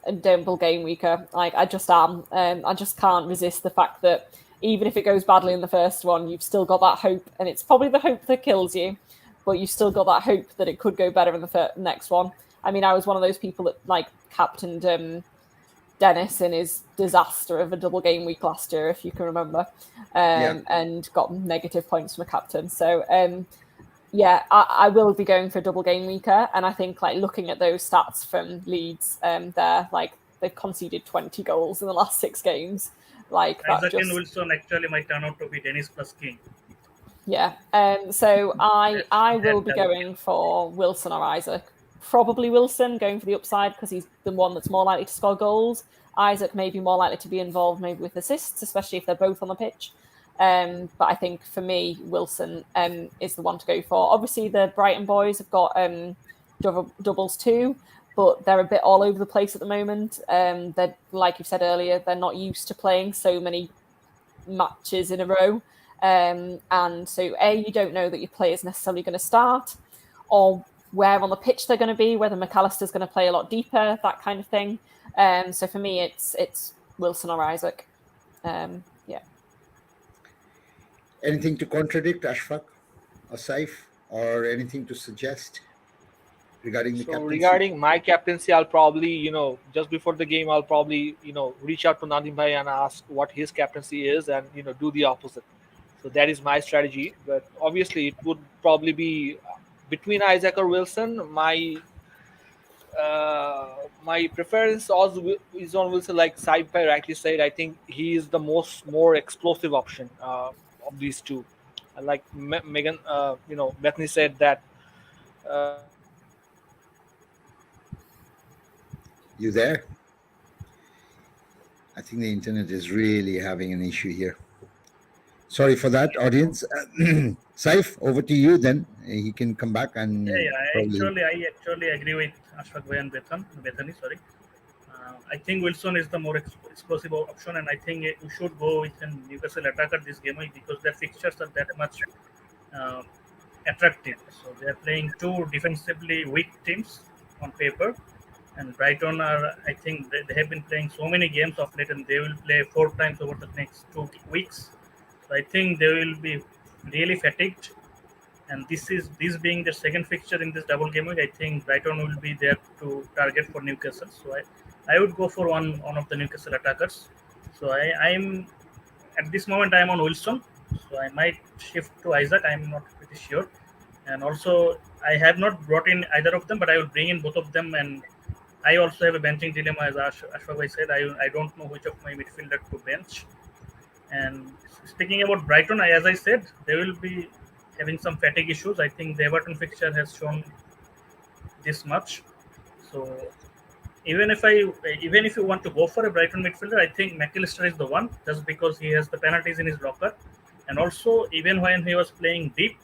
a double game weaker. I just am. I just can't resist the fact that even if it goes badly in the first one, you've still got that hope, and it's probably the hope that kills you, but you've still got that hope that it could go better in the next one. I mean, I was one of those people that captained Dennis in his disaster of a double game week last year, if you can remember, and got negative points from a captain. So I will be going for double game weaker, and I think looking at those stats from Leeds, they're they've conceded 20 goals in the last 6 games. Like that Isaac and just Wilson actually might turn out to be Dennis plus King. yeah. So I will be that would going for Wilson or Isaac. Probably Wilson, going for the upside because he's the one that's more likely to score goals. Isaac may be more likely to be involved maybe with assists, especially if they're both on the pitch. But I think for me, Wilson is the one to go for. Obviously, the Brighton boys have got doubles too, but they're a bit all over the place at the moment. They're, like you said earlier, they're not used to playing so many matches in a row. And so, you don't know that your player's necessarily going to start, or where on the pitch they're going to be, whether McAllister's going to play a lot deeper, that kind of thing. So for me, it's Wilson or Isaac. Yeah. Anything to contradict, Ashfaq or Saif, or anything to suggest regarding the So captaincy? regarding my captaincy, I'll probably, just before the game, I'll probably, reach out to Nadim Bhai and ask what his captaincy is and, do the opposite. So that is my strategy. But obviously, it would probably be between Isaac or Wilson. My preference is on Wilson, like Saif Bhai rightly said. I think he is the more explosive option of these two. Like Megan, Bethany said that. You there? I think the internet is really having an issue here. Sorry for that, audience. Saif, over to you then. He can come back and I actually agree with Ashfaq Bhai and Bethany. Sorry, I think Wilson is the more explosive option, and I think we should go with a Newcastle attacker this game because their fixtures are that much attractive. So they are playing two defensively weak teams on paper, and Brighton are. I think they have been playing so many games of late, and they will play 4 times over the next 2 weeks. So I think they will be really fatigued. And this being the second fixture in this double game week, I think Brighton will be there to target for Newcastle. So I would go for one of the Newcastle attackers. So I'm at this moment I am on Wilson. So I might shift to Isaac. I'm not pretty sure. And also I have not brought in either of them, but I will bring in both of them. And I also have a benching dilemma, as Ashfaq said. I don't know which of my midfielder to bench. And speaking about Brighton, as I said, they will be having some fatigue issues. I think the Everton fixture has shown this much. So even if you want to go for a Brighton midfielder, I think McAllister is the one, just because he has the penalties in his locker. And also, even when he was playing deep,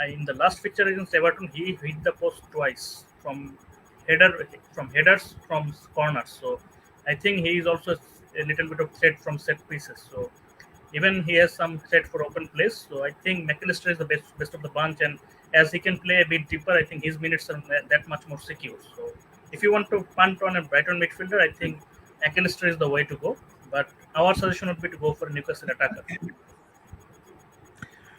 in the last fixture against Everton, he hit the post twice from headers from corners. So I think he is also a little bit of threat from set pieces. So even he has some threat for open plays. So I think McAllister is the best of the bunch, and as he can play a bit deeper, I think his minutes are that much more secure. So if you want to punt on a Brighton midfielder, I think McAllister is the way to go. But our suggestion would be to go for a Newcastle attacker.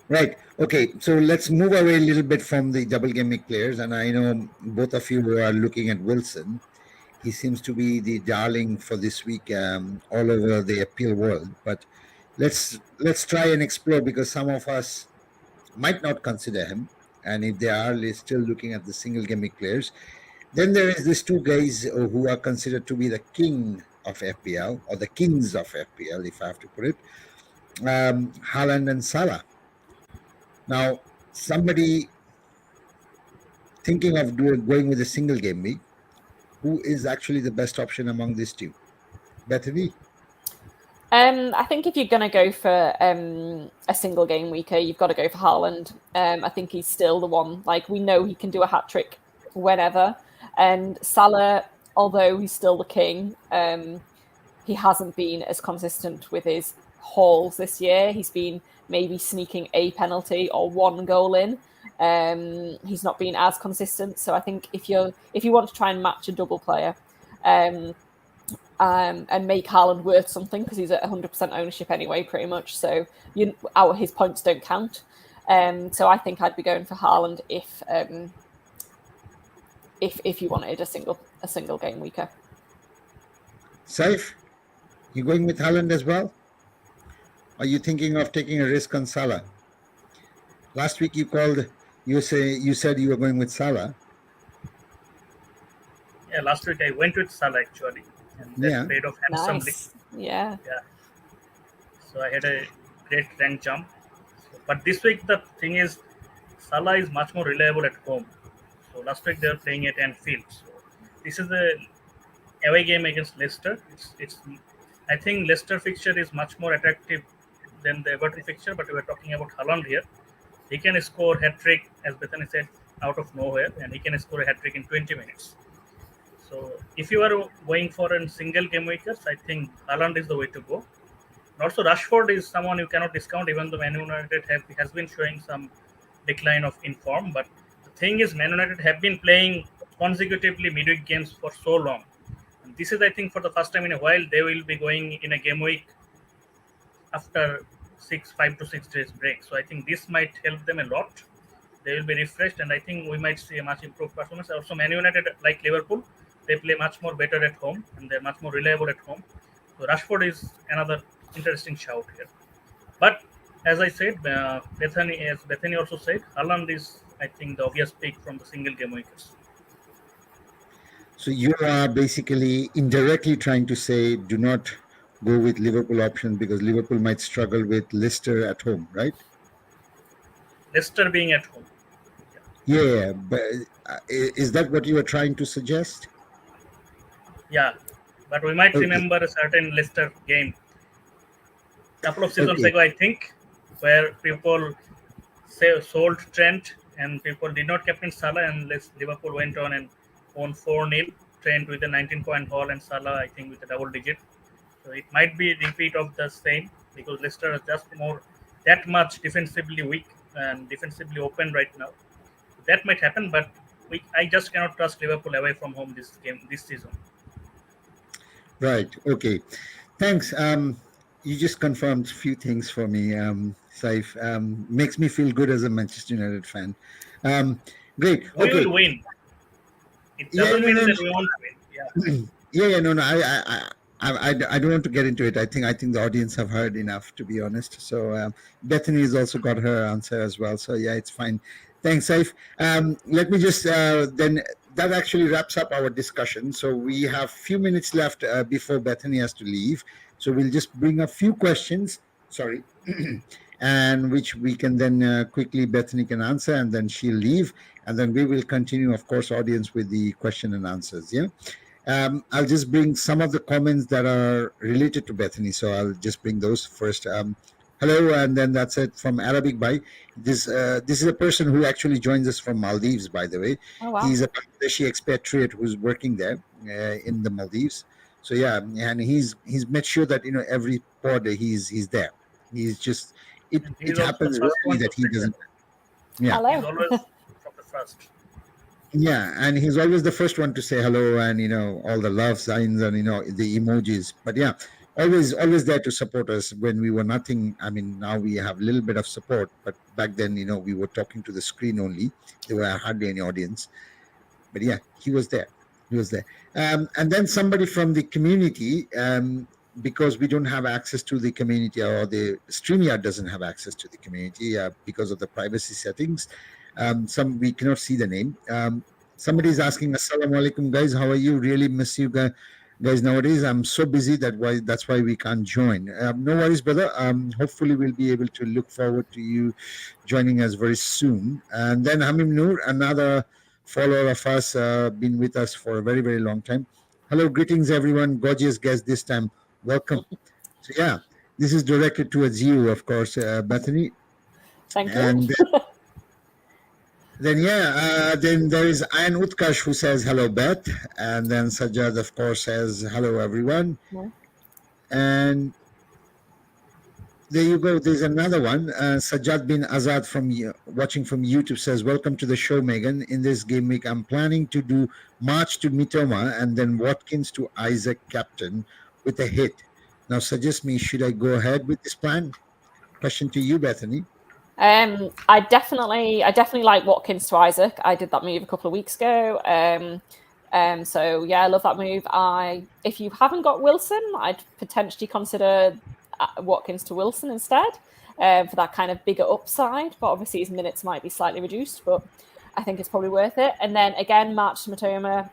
Right. Okay. So let's move away a little bit from the double game week players. And I know both of you are looking at Wilson. He seems to be the darling for this week all over the FPL world. But let's try and explore, because some of us might not consider him, and if they are still looking at the single game week players, then there is these two guys who are considered to be the king of FPL, or the kings of FPL, if I have to put it, Haaland and Salah. Now, somebody thinking of going with a single game week, who is actually the best option among these two? Bethany? I think if you're going to go for a single game weeker, you've got to go for Haaland. I think he's still the one. Like, we know he can do a hat trick whenever. And Salah, although he's still the king, he hasn't been as consistent with his hauls this year. He's been maybe sneaking a penalty or 1 goal in. He's not been as consistent. So I think if you want to try and match a double player, and make Haaland worth something, because he's at 100% ownership anyway, pretty much. So his points don't count. So I think I'd be going for Haaland if you wanted a single game weeker. Saif, you going with Haaland as well? Are you thinking of taking a risk on Salah? Last week you said you were going with Salah. Yeah, last week I went with Salah actually. and that Yeah. paid off handsomely. Nice. Yeah. So I had a great rank jump. But this week the thing is, Salah is much more reliable at home. So last week they were playing at Anfield. So this is the away game against Leicester. It's I think Leicester fixture is much more attractive than the Everton fixture. But we were talking about Haaland here. He can score hat-trick, as Bethany said, out of nowhere, and he can score a hat-trick in 20 minutes. So if you are going for a single game weekers, I think Haaland is the way to go. Also, Rashford is someone you cannot discount, even though Man United has been showing some decline of in form. But the thing is, Man United have been playing consecutively midweek games for so long. And this is, I think, for the first time in a while, they will be going in a game week after 5 to 6 days break. So I think this might help them a lot. They will be refreshed, and I think we might see a much improved performance. Also, Man United, like Liverpool, they play much more better at home, and they're much more reliable at home. So Rashford is another interesting shout here. But as I said, Bethany also said, Haaland is, I think, the obvious pick from the single game weekers. So you are basically indirectly trying to say, do not go with Liverpool option because Liverpool might struggle with Leicester at home, right? Leicester being at home. Yeah, but is that what you were trying to suggest? Yeah, but we might Okay. remember a certain Leicester game a couple of seasons Okay. ago, I think, where people sold Trent and people did not captain Salah, and Liverpool went on and won 4-0. Trent with a 19-point haul and Salah, I think, with a double digit. So it might be a repeat of the same because Leicester is just that much defensively weak and defensively open right now. That might happen, but I just cannot trust Liverpool away from home this season. Right. Okay. Thanks. You just confirmed a few things for me, Saif. Makes me feel good as a Manchester United fan. Great. We Okay. will win. It Yeah, doesn't no, mean no, that we won't win. Yeah. No. I don't want to get into it. I think the audience have heard enough, to be honest. So Bethany has also got her answer as well. So yeah, it's fine. Thanks, Saif. Let me just then. That actually wraps up our discussion. So we have a few minutes left before Bethany has to leave. So we'll just bring a few questions. Sorry. And which we can then quickly, Bethany can answer, and then she'll leave. And then we will continue, of course, audience, with the question and answers. Yeah. I'll just bring some of the comments that are related to Bethany. So I'll just bring those first. Hello, and then that's it from Arabic Bhai. This is a person who actually joins us from Maldives, by the way. Oh, wow. He's a Bangladeshi expatriate who's working there in the Maldives. So yeah, and he's made sure that every pod he's there. He's just it also happens the first rarely one that to he say doesn't. that. Yeah. Hello. He's always from the first. Yeah, and he's always the first one to say hello and all the love signs and the emojis. But yeah, always there to support us when we were nothing. I mean, now we have a little bit of support, but back then we were talking to the screen only. There were hardly any audience. But yeah, he was there. And then somebody from the community, because we don't have access to the community, or the StreamYard doesn't have access to the community because of the privacy settings. We cannot see the name. Somebody is asking, Assalamu alaikum, guys. How are you? Really miss you guys nowadays. I'm so busy that's why we can't join. No worries, brother. Hopefully we'll be able to look forward to you joining us very soon. And then Hamim Noor, another follower of us, been with us for a very, very long time. Hello, greetings, everyone. Gorgeous guest this time. Welcome. So yeah, this is directed towards you, of course, Bethany. Thank you. And then there is Ayan Utkarsh who says hello, Beth, and then Sajjad, of course, says hello, everyone. Yeah. And there you go. There's another one. Sajjad bin Azad watching from YouTube says, welcome to the show, Megan. In this game week, I'm planning to do March to Mitoma and then Watkins to Isaac captain with a hit. Now suggest me, should I go ahead with this plan? Question to you, Bethany. I definitely like Watkins to Isaac. I did that move a couple of weeks ago. So yeah, I love that move. If you haven't got Wilson, I'd potentially consider Watkins to Wilson instead for that kind of bigger upside. But obviously his minutes might be slightly reduced, but I think it's probably worth it. And then again, March to Matoma.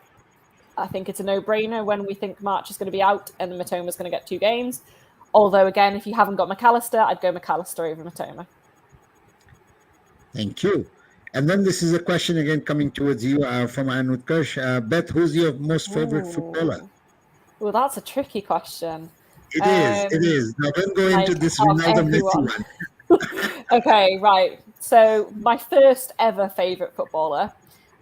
I think it's a no-brainer when we think March is going to be out and Matoma's going to get 2 games. Although, again, if you haven't got McAllister, I'd go McAllister over Matoma. Thank you. And then this is a question again coming towards you from Anutkarsh. Beth, who's your most favorite footballer? Well, that's a tricky question. It is. Now, don't go into this of Ronaldo Messi everyone. one. Okay, right. So my first ever favourite footballer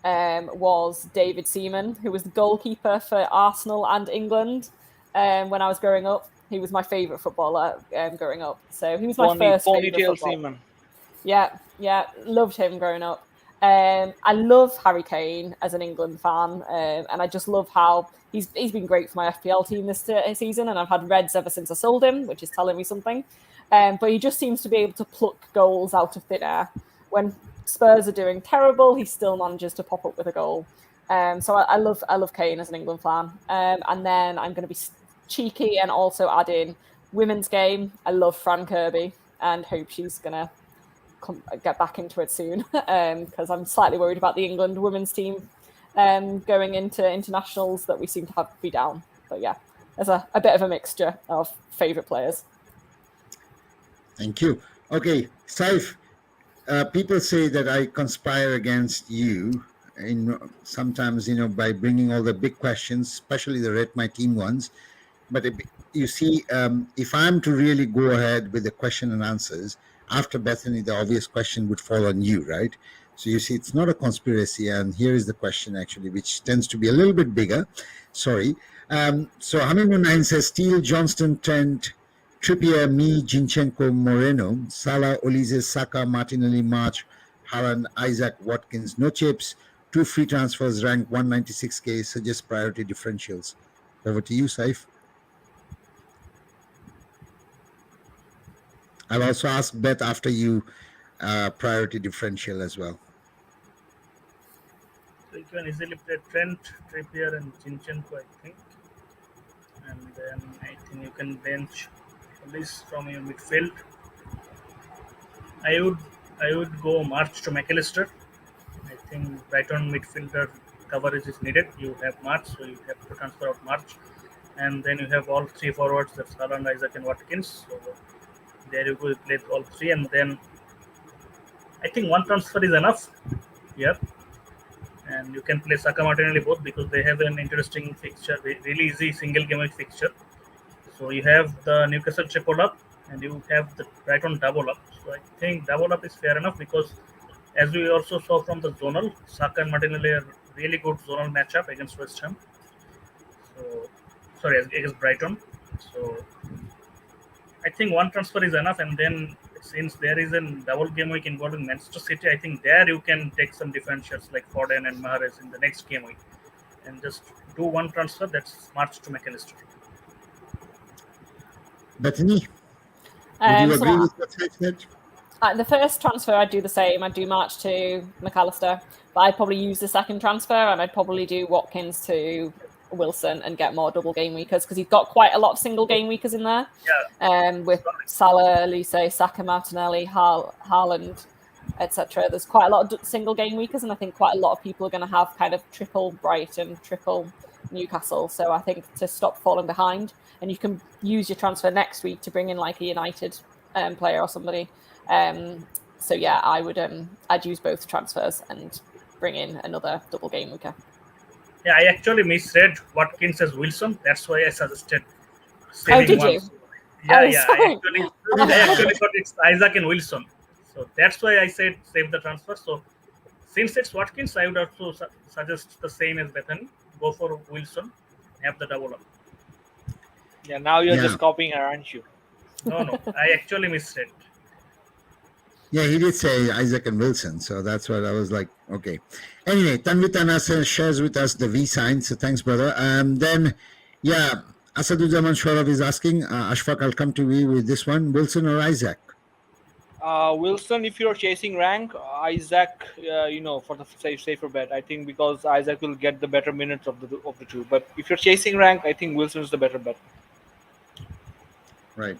was David Seaman, who was the goalkeeper for Arsenal and England when I was growing up. He was my favourite footballer growing up. So he was my first favourite footballer. Seaman. Yeah, loved him growing up. I love Harry Kane as an England fan, and I just love how he's been great for my FPL team this season, and I've had Reds ever since I sold him, which is telling me something. But he just seems to be able to pluck goals out of thin air. When Spurs are doing terrible, he still manages to pop up with a goal. So I love Kane as an England fan. And then I'm going to be cheeky and also add in women's game. I love Fran Kirby and hope she's going to get back into it soon, because I'm slightly worried about the England women's team going into internationals that we seem to have to be down. But yeah, there's a bit of a mixture of favourite players. Thank you. Okay, Saif, people say that I conspire against you sometimes, by bringing all the big questions, especially the Rate My Team ones. But you see, if I'm to really go ahead with the question and answers, after Bethany, the obvious question would fall on you, right? So you see, it's not a conspiracy. And here is the question, actually, which tends to be a little bit bigger. Sorry. So Hamid 9 says, Steele, Johnston, Trent, Trippier, me, Zinchenko, Moreno, Salah, Olise, Saka, Martinelli, March, Haaland, Isaac, Watkins, no chips, 2 free transfers, rank 196k, suggest priority differentials. Over to you, Saif. I'll also ask Beth after you priority differential as well. So you can easily play Trent, Trippier, and Zinchenko, I think. And then I think you can bench this from your midfield. I would go March to McAllister. I think Brighton midfielder coverage is needed. You have March, so you have to transfer out March. And then you have all 3 forwards, that's Haaland, Isaac, and Watkins. So there you go, you play all 3, and then I think 1 transfer is enough. Yeah. And you can play Saka Martinelli both because they have an interesting fixture, really easy single game week fixture. So you have the Newcastle triple up and you have the Brighton double up. So I think double up is fair enough because as we also saw from the Zonal, Saka and Martinelli are really good Zonal matchup against West Ham. So, against Brighton. So I think 1 transfer is enough, and then since there is a double game week involving Manchester City, I think there you can take some differentials like Foden and Mahrez in the next game week and just do 1 transfer, that's March to McAllister. Bethany, would you agree with what I said? The first transfer, I'd do the same. I'd do March to McAllister, but I'd probably use the second transfer and I'd probably do Watkins to Wilson and get more double game weekers because he's got quite a lot of single game weekers in there. Yeah. With Salah, Olise, Saka, Martinelli, Haaland, etc. There's quite a lot of single game weekers, and I think quite a lot of people are going to have kind of triple Brighton, triple Newcastle. So I think to stop falling behind, and you can use your transfer next week to bring in like a United player or somebody. So yeah, I would I'd use both transfers and bring in another double game weeker. Yeah, I actually misread Watkins as Wilson. That's why I suggested saving one. You? Yeah. I actually thought it's Isaac and Wilson. So that's why I said save the transfer. So since it's Watkins, I would also suggest the same as Bethany. Go for Wilson, have the double up. Yeah, now you're just copying her, aren't you? No, I actually misread. Yeah, he did say Isaac and Wilson, so that's what I was like, okay. Anyway, Tanvitana shares with us the V sign, so thanks, brother. Then, Asaduzzaman Shorov is asking, Ashfaq, I'll come to you with this one, Wilson or Isaac? Wilson, if you're chasing rank, Isaac, for the safer bet, I think, because Isaac will get the better minutes of the two. But if you're chasing rank, I think Wilson is the better bet. Right.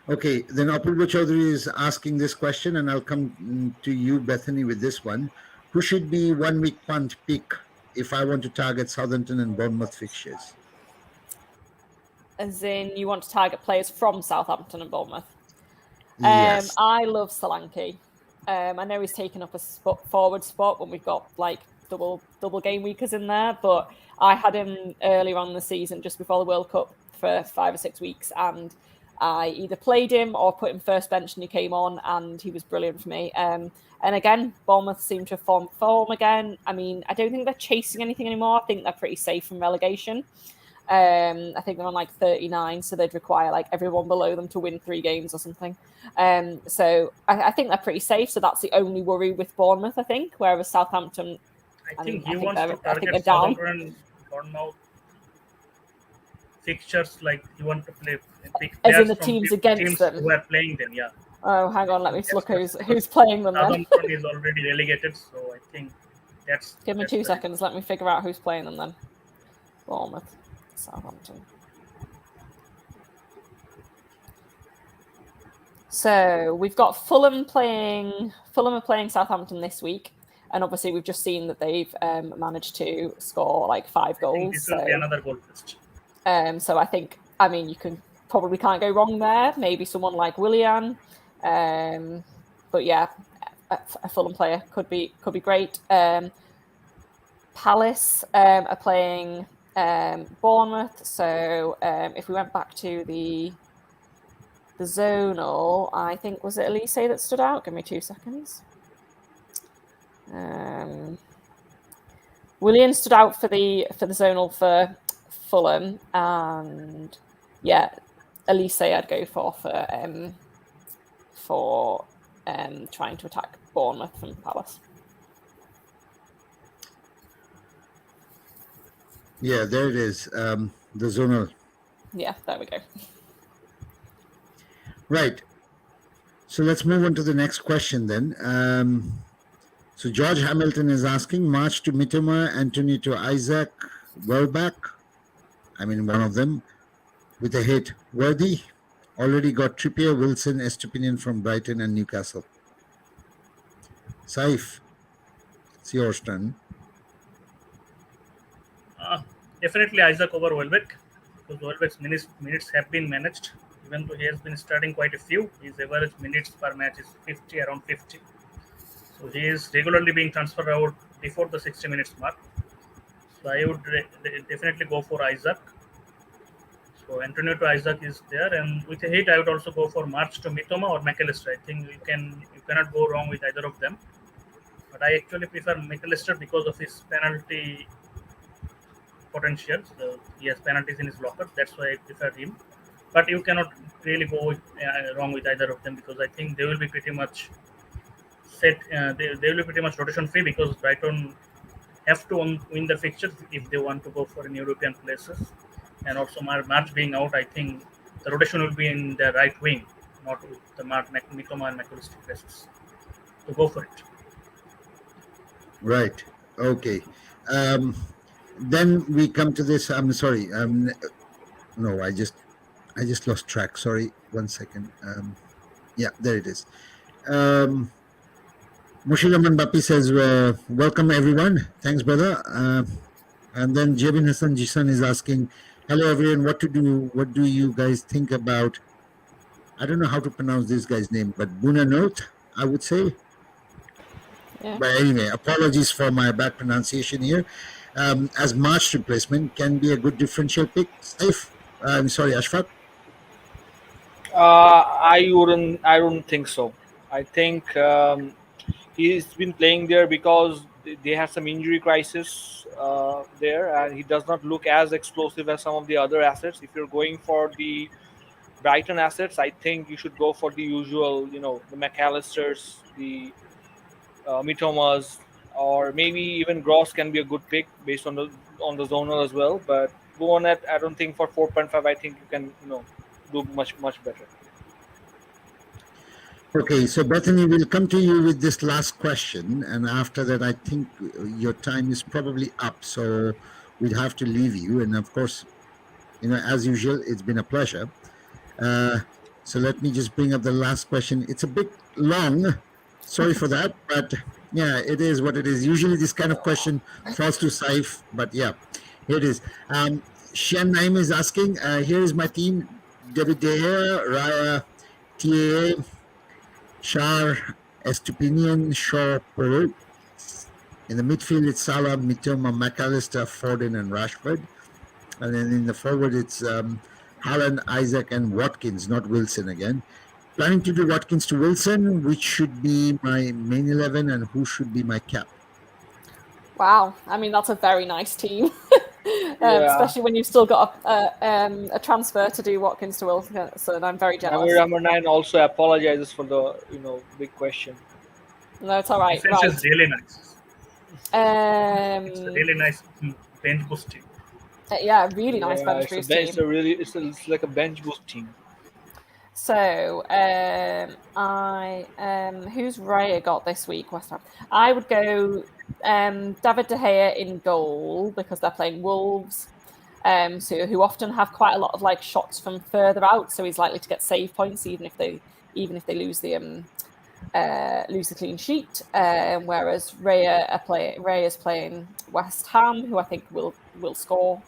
Okay, then Apurva Chaudhary is asking this question, and I'll come to you, Bethany, with this one. Who should be 1 week punt pick if I want to target Southampton and Bournemouth fixtures? As in, you want to target players from Southampton and Bournemouth? Yes. I love Solanke. I know he's taken up a forward spot when we've got like double game weekers in there, but I had him earlier on in the season, just before the World Cup, for 5 or 6 weeks, and I either played him or put him first bench and he came on, and he was brilliant for me. And again, Bournemouth seem to have formed form again. I mean, I don't think they're chasing anything anymore. I think they're pretty safe from relegation. I think they're on like 39, so they'd require like everyone below them to win 3 games or something. So I think they're pretty safe. So that's the only worry with Bournemouth, I think. Whereas Southampton, I think I he think wants to they're target down. Southampton and Bournemouth fixtures, like you want to play pick As in players the from teams teams against them. who are playing them. Yeah, Oh, hang on, let me look who's playing them then. Southampton is already relegated, so I think that's. Give me that's 2 the- seconds. Let me figure out who's playing them then. Bournemouth, Southampton. So we've got Fulham are playing Southampton this week, and obviously we've just seen that they've managed to score like 5 I think goals. this will be another goal fest. So I think, I mean, you can't go wrong there. Maybe someone like Willian, but yeah, a Fulham player could be great. Palace are playing Bournemouth. So if we went back to the zonal, I think, was it Elise that stood out? Give me 2 seconds. Willian stood out for the zonal for Fulham, and yeah, Elise I'd go for trying to attack Bournemouth from Palace. Yeah, there it is. The zonal. Yeah, there we go. Right. So let's move on to the next question then. So George Hamilton is asking, March to Mitoma, Anthony to Isaac, Welbeck. I mean, one of them with a hit. Worthy already got Trippier, Wilson, Estepinian from Brighton and Newcastle. Saif, it's your turn. Definitely Isaac over Welbeck, because Welbeck's minutes have been managed. Even though he has been starting quite a few, his average minutes per match is around 50. So he is regularly being transferred out before the 60 minutes mark. So I would definitely go for Isaac. So Antonio to Isaac is there, and with a hit, I would also go for March to Mitoma or McAllister. I think you cannot go wrong with either of them. But I actually prefer McAllister because of his penalty potential. So he has penalties in his locker. That's why I prefer him. But you cannot really go wrong with either of them, because I think they will be pretty much set. They will be pretty much rotation free, because Brighton have to win the fixtures if they want to go for in European places. And also March being out, I think the rotation will be in the right wing, not with the Mitoma and McAllister places. So go for it. Right. Okay. Then we come to this. I'm sorry. No, I just lost track. Sorry. 1 second. Yeah, there it is. Mushilaman Bapi says, welcome everyone. Thanks, brother. And then Jebin Hassan Jisan is asking, hello everyone, what do you guys think about, I don't know how to pronounce this guy's name, but Bunanoth, I would say. Yeah. But anyway, apologies for my bad pronunciation here. As March replacement can be a good differential pick. Saif, I'm sorry, Ashfaq. I wouldn't think so. I think he's been playing there because they had some injury crisis there, and he does not look as explosive as some of the other assets. If you're going for the Brighton assets, I think you should go for the usual, the McAllisters, the Mitomas, or maybe even Gross can be a good pick based on the zonal as well. But go on at, I don't think for 4.5, I think you can do much better. Okay, so Bethany, we'll come to you with this last question, and after that, I think your time is probably up, so we'd have to leave you. And of course, as usual, it's been a pleasure. So let me just bring up the last question. It's a bit long, sorry for that, but Yeah, it is what it is. Usually this kind of question falls to Saif, but yeah, here it is. Shen Naim is asking, here is my team: David De Gea, Raya, TAA, Shar, Estupinian, Shaw, Peru. In the midfield, it's Salah, Mitoma, McAllister, Foden, and Rashford. And then in the forward, it's Haaland, Isaac, and Watkins, not Wilson again. Planning to do Watkins to Wilson, which should be my main 11, and who should be my cap? Wow, I mean that's a very nice team, Yeah. especially when you've still got a transfer to do Watkins to Wilson. I'm very jealous. Number 9 also apologizes for the big question. No, it's all right. Defense Right. is really nice. It's a Um, really nice bench boost team. yeah, really nice bench boost team. It's like a bench boost team. So, who's Raya got this week? West Ham. I would go David De Gea in goal because they're playing Wolves, who often have quite a lot of like shots from further out. So he's likely to get save points even if they lose the clean sheet. Whereas Raya is playing West Ham, who I think will score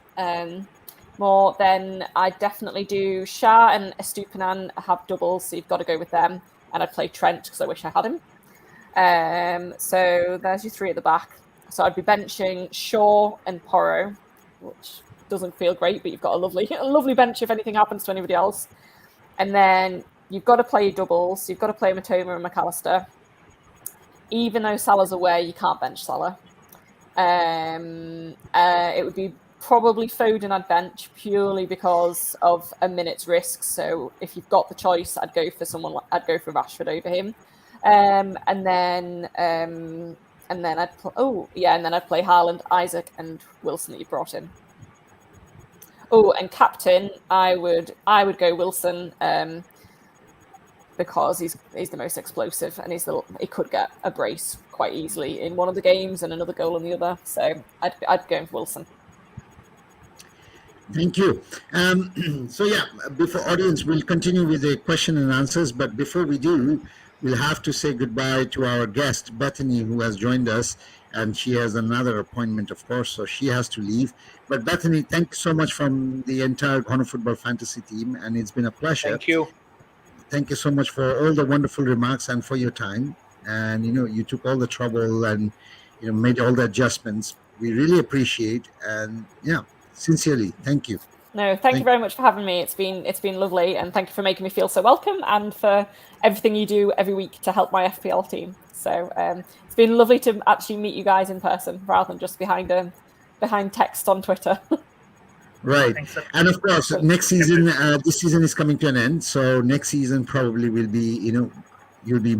more. Then I'd definitely do Shah and Estupinan have doubles, so you've got to go with them. And I'd play Trent because I wish I had him. So there's your 3 at the back. So I'd be benching Shaw and Porro, which doesn't feel great, but you've got a lovely bench if anything happens to anybody else. And then you've got to play your doubles. You've got to play Mitoma and McAllister. Even though Salah's away, you can't bench Salah. It would be probably Foden I'd bench purely because of a minute's risk. So if you've got the choice, I'd go for Rashford over him. And then I'd play Haaland, Isaac, and Wilson that you brought in. Oh, and captain, I would go Wilson because he's the most explosive and he could get a brace quite easily in one of the games and another goal in the other. So I'd go with Wilson. Thank you. So yeah, before audience, we'll continue with the question and answers. But before we do, we'll have to say goodbye to our guest, Bethany, who has joined us. And she has another appointment, of course, so she has to leave. But Bethany, thank you so much from the entire Ghana Football Fantasy team. And it's been a pleasure. Thank you. Thank you so much for all the wonderful remarks and for your time. And, you took all the trouble and, made all the adjustments. We really appreciate. And yeah. Sincerely, thank you. No, thank you very much for having me. It's been lovely, and thank you for making me feel so welcome, and for everything you do every week to help my FPL team. So it's been lovely to actually meet you guys in person rather than just behind text on Twitter. Right, and of course, next season, this season is coming to an end. So next season probably will be, you'll be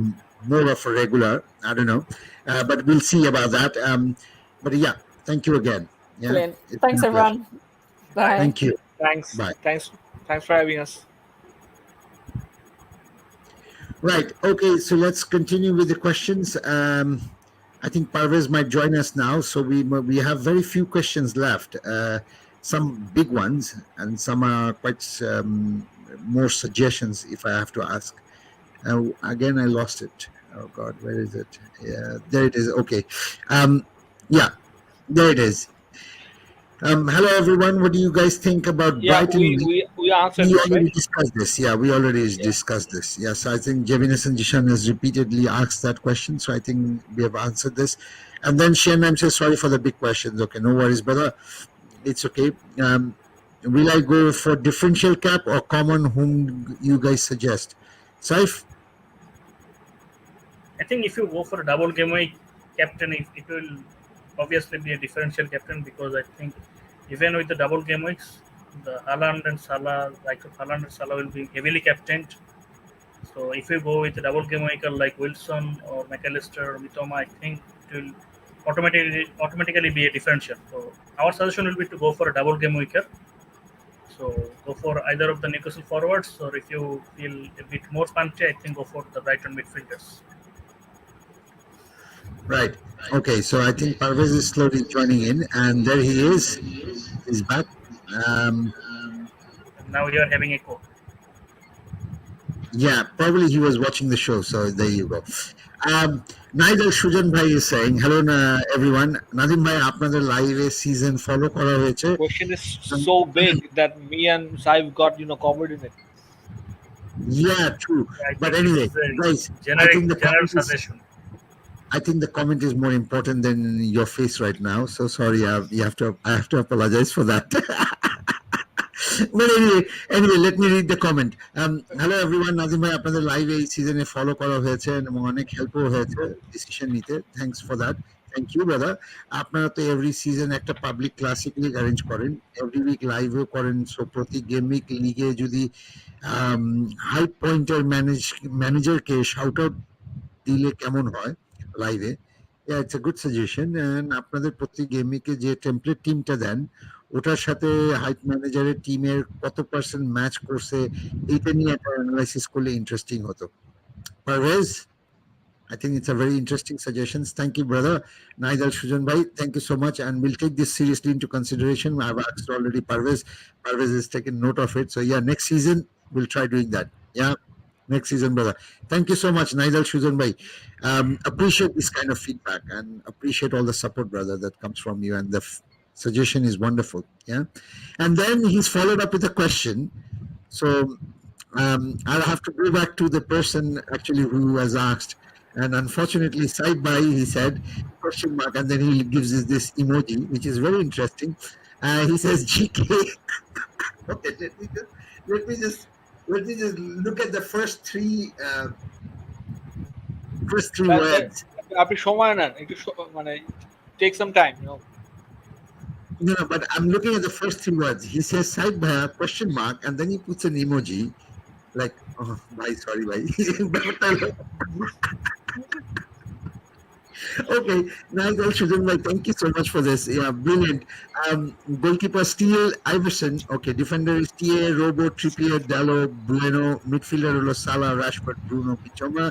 more of a regular. I don't know, but we'll see about that. But yeah, thank you again. Yeah, brilliant. Thanks, everyone. Bye. Thank you. Thanks. Bye. Thanks for having us. Right. Okay. So let's continue with the questions. I think Parvez might join us now. So we have very few questions left. Some big ones, and some are quite more suggestions. If I have to ask, again, I lost it. Oh God, where is it? Yeah, there it is. Okay. Yeah, there it is. Hello everyone. What do you guys think about Brighton? We answered. We already discussed this. Yeah, we already discussed this. Yeah, so I think Javinas and Jishan has repeatedly asked that question. So I think we have answered this. And then Shen, I'm so sorry for the big questions. Okay, no worries, brother. It's okay. Will I go for differential cap or common? Whom you guys suggest? Saif? I think if you go for a double game week captain, it will obviously be a differential captain, because I think even with the double game weeks, the Haaland and Salah will be heavily captained. So if you go with a double game weeker like Wilson or McAllister or Mitoma, I think it will automatically be a differential. So our suggestion will be to go for a double game weeker. So go for either of the Newcastle forwards, or if you feel a bit more punchy, I think go for the Brighton midfielders. Right. Okay. So I think Parvez is slowly joining in, and there he is. He's back. Now you are having a call. Yeah, probably he was watching the show. So there you go. Neither Sujan Bhai is saying, hello everyone. Nadim Bhai, আপনাদের live season follow করা হয়েছে. Question is so big that me and Saib got covered in it. Yeah, true. I But think anyway, this is a guys, I generic think the general comment is, suggestion. I think the comment is more important than your face right now. So sorry, I have to apologize for that. But anyway, let me read the comment. Hello everyone, Nazim bhai, আপনাদের live এই সিজনে follow করা হয়েছে এবং অনেক হেল্পও হয়েছে decision নিতে। Thanks for that. Thank you brother. আপনারা তো এভরি সিজন একটা পাবলিক ক্লাসিক লিগ অ্যারেঞ্জ করেন, এভরি উইক লাইভও করেন। সো প্রতি গেম উইক লিগে যদি হাই পয়েন্টার ম্যানেজারকে শাউট আউট দিলে কেমন হয় লাইভে? Yeah, it's a good suggestion. And আপনাদের প্রতি গেম উইকে যে টেমপ্লেট টিমটা দেন, ওটার সাথে হাইট ম্যানেজারের টিমের কত পার্সেন্ট ম্যাচ করছে এইটা নিয়ে একটা অ্যানালাইসিস করলে ইন্টারেস্টিং হতো। Parvez, I think it's a very interesting suggestions. Thank you, brother. Naidal Sujan Bhai, thank you so much. And we'll take this seriously into consideration. I've asked already Parvez. Parvez has taken note of it. So yeah, next season, we'll try doing that. Yeah, next season, brother. Thank you so much, Naidal Sujan Bhai. Appreciate this kind of feedback and appreciate all the support, brother, that comes from you. And the suggestion is wonderful. Yeah. And then he's followed up with a question. So I'll have to go back to the person actually who has asked. And unfortunately, side by he said question mark, and then he gives us this emoji, which is very interesting. He says GK. Okay, let me just look at the first three words. আপনি সময় নেন একটু, মানে take some time, No, but I'm looking at the first three words. He says side by a question mark, and then he puts an emoji like, oh, bye, sorry, bye. Okay, Nigel Sujan, thank you so much for this. Yeah, brilliant. Goalkeeper Steele Iverson. Okay, defender is TA, Robo, Trippier, Dallo, Bueno. Midfielder holo Salah, Rashford, Bruno, Pichoma.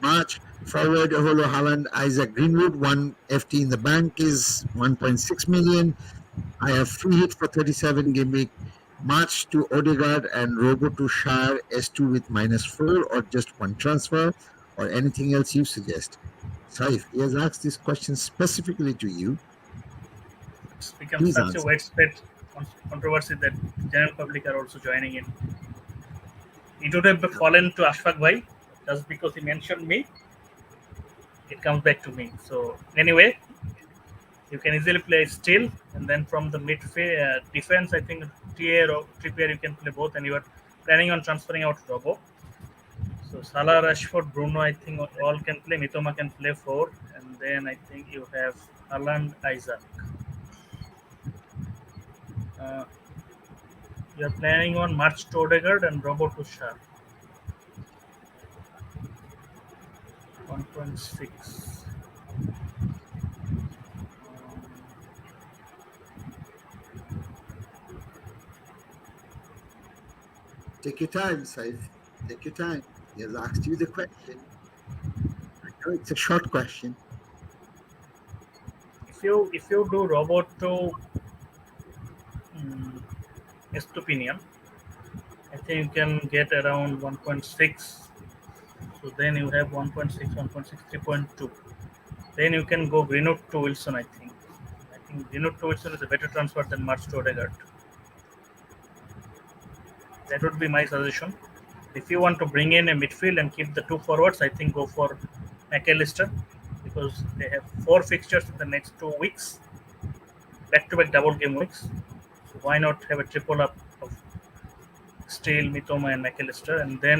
March forward holo Haaland, Isaac Greenwood. 1 FT in the bank is 1.6 million. I have free hit for 37 game week. March to Odegaard and Robo to Shire S2 with -4, or just one transfer, or anything else you suggest. Saif, he has asked this question specifically to you. It's become Please such answer. a widespread controversy that general public are also joining in. It would have fallen to Ashfaq Bhai just because he mentioned me. It comes back to me. So anyway, you can easily play Steele, and then from the midfield defense, I think TA or Trippier you can play both, and you are planning on transferring out Robo. So Salah, Rashford, Bruno, I think all can play. Mitoma can play 4, and then I think you have Haaland, Isaac. You are planning on March to Odegaard and Robo to Shah. 1.6. Take your time, Saif. Take your time. He has asked you the question. I know it's a short question. If you do Robo to Estupinian, I think you can get around 1.6. So then you have 1.6, 1.6, 3.2. Then you can go Greenwood to Wilson, I think. I think Greenwood to Wilson is a better transfer than March to Odegaard. That would be my suggestion. If you want to bring in a midfield and keep the 2 forwards, I think go for McAllister, because they have 4 fixtures in the next 2 weeks, back-to-back double game weeks. So why not have a triple up of Steele, Mitoma, and McAllister? And then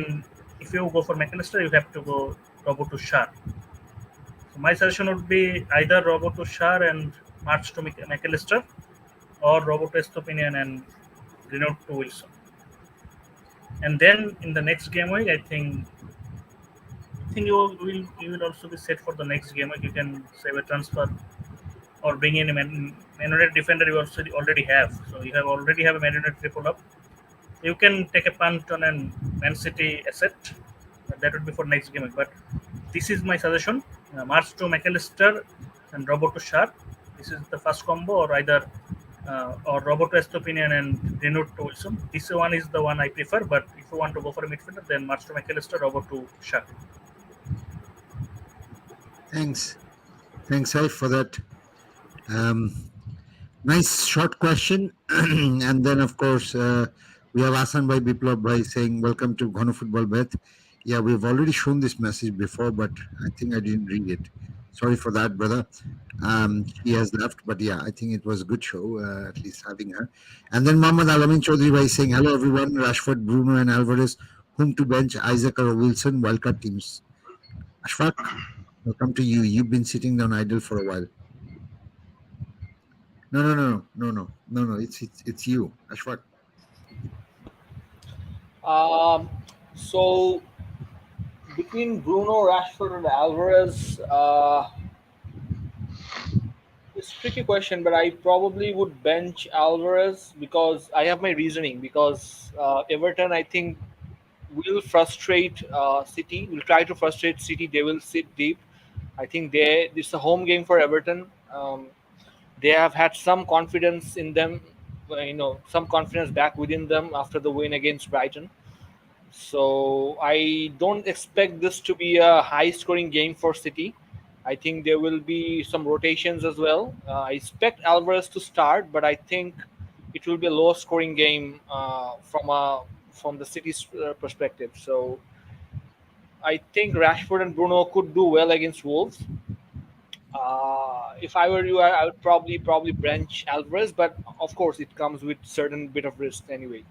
if you go for McAllister, you have to go Robo to Shah. So my suggestion would be either Robo to Shah and March to McAllister, or Robo to Estupinian and Greenwood to Wilson. And then in the next game week, I think you will also be set for the next game week. You can save a transfer or bring in a Man United defender you already have. So you already have a Man United triple up. You can take a punt on a Man City asset. That would be for next game week. But this is my suggestion: March to McAllister and Robo to Shah. This is the first combo, or either or Roberto Estopinian and Greenwood to Wilson. This one is the one I prefer, but if you want to go for a midfielder, then Master McAllister, Roberto Shaq. Thanks, Saif, for that. Nice short question. And then, of course, we have Asan Bhai Biplab Bhai saying, welcome to Ghono Football Bet. Yeah, we've already shown this message before, but I think I didn't read it. Sorry for that, brother. She has left, but yeah, I think it was a good show, at least having her. And then Mohammad Alamin Chaudhry Bhai saying, hello, everyone. Rashford, Bruno, and Alvarez, whom to bench, Isaac or Wilson, wildcard teams. Ashfaq, welcome to you. You've been sitting down idle for a while. No. It's you, Ashfaq. So between Bruno, Rashford, and Alvarez, it's a tricky question, but I probably would bench Alvarez because I have my reasoning. Because Everton, I think, will frustrate City. Will try to frustrate City. They will sit deep. I think it's a home game for Everton. They have had some confidence in them, some confidence back within them after the win against Brighton. So I don't expect this to be a high-scoring game for City. I think there will be some rotations as well. I expect Alvarez to start, but I think it will be a low-scoring game from the City's perspective. So I think Rashford and Bruno could do well against Wolves. If I were you, I would probably bench Alvarez, but of course it comes with certain bit of risk anyway.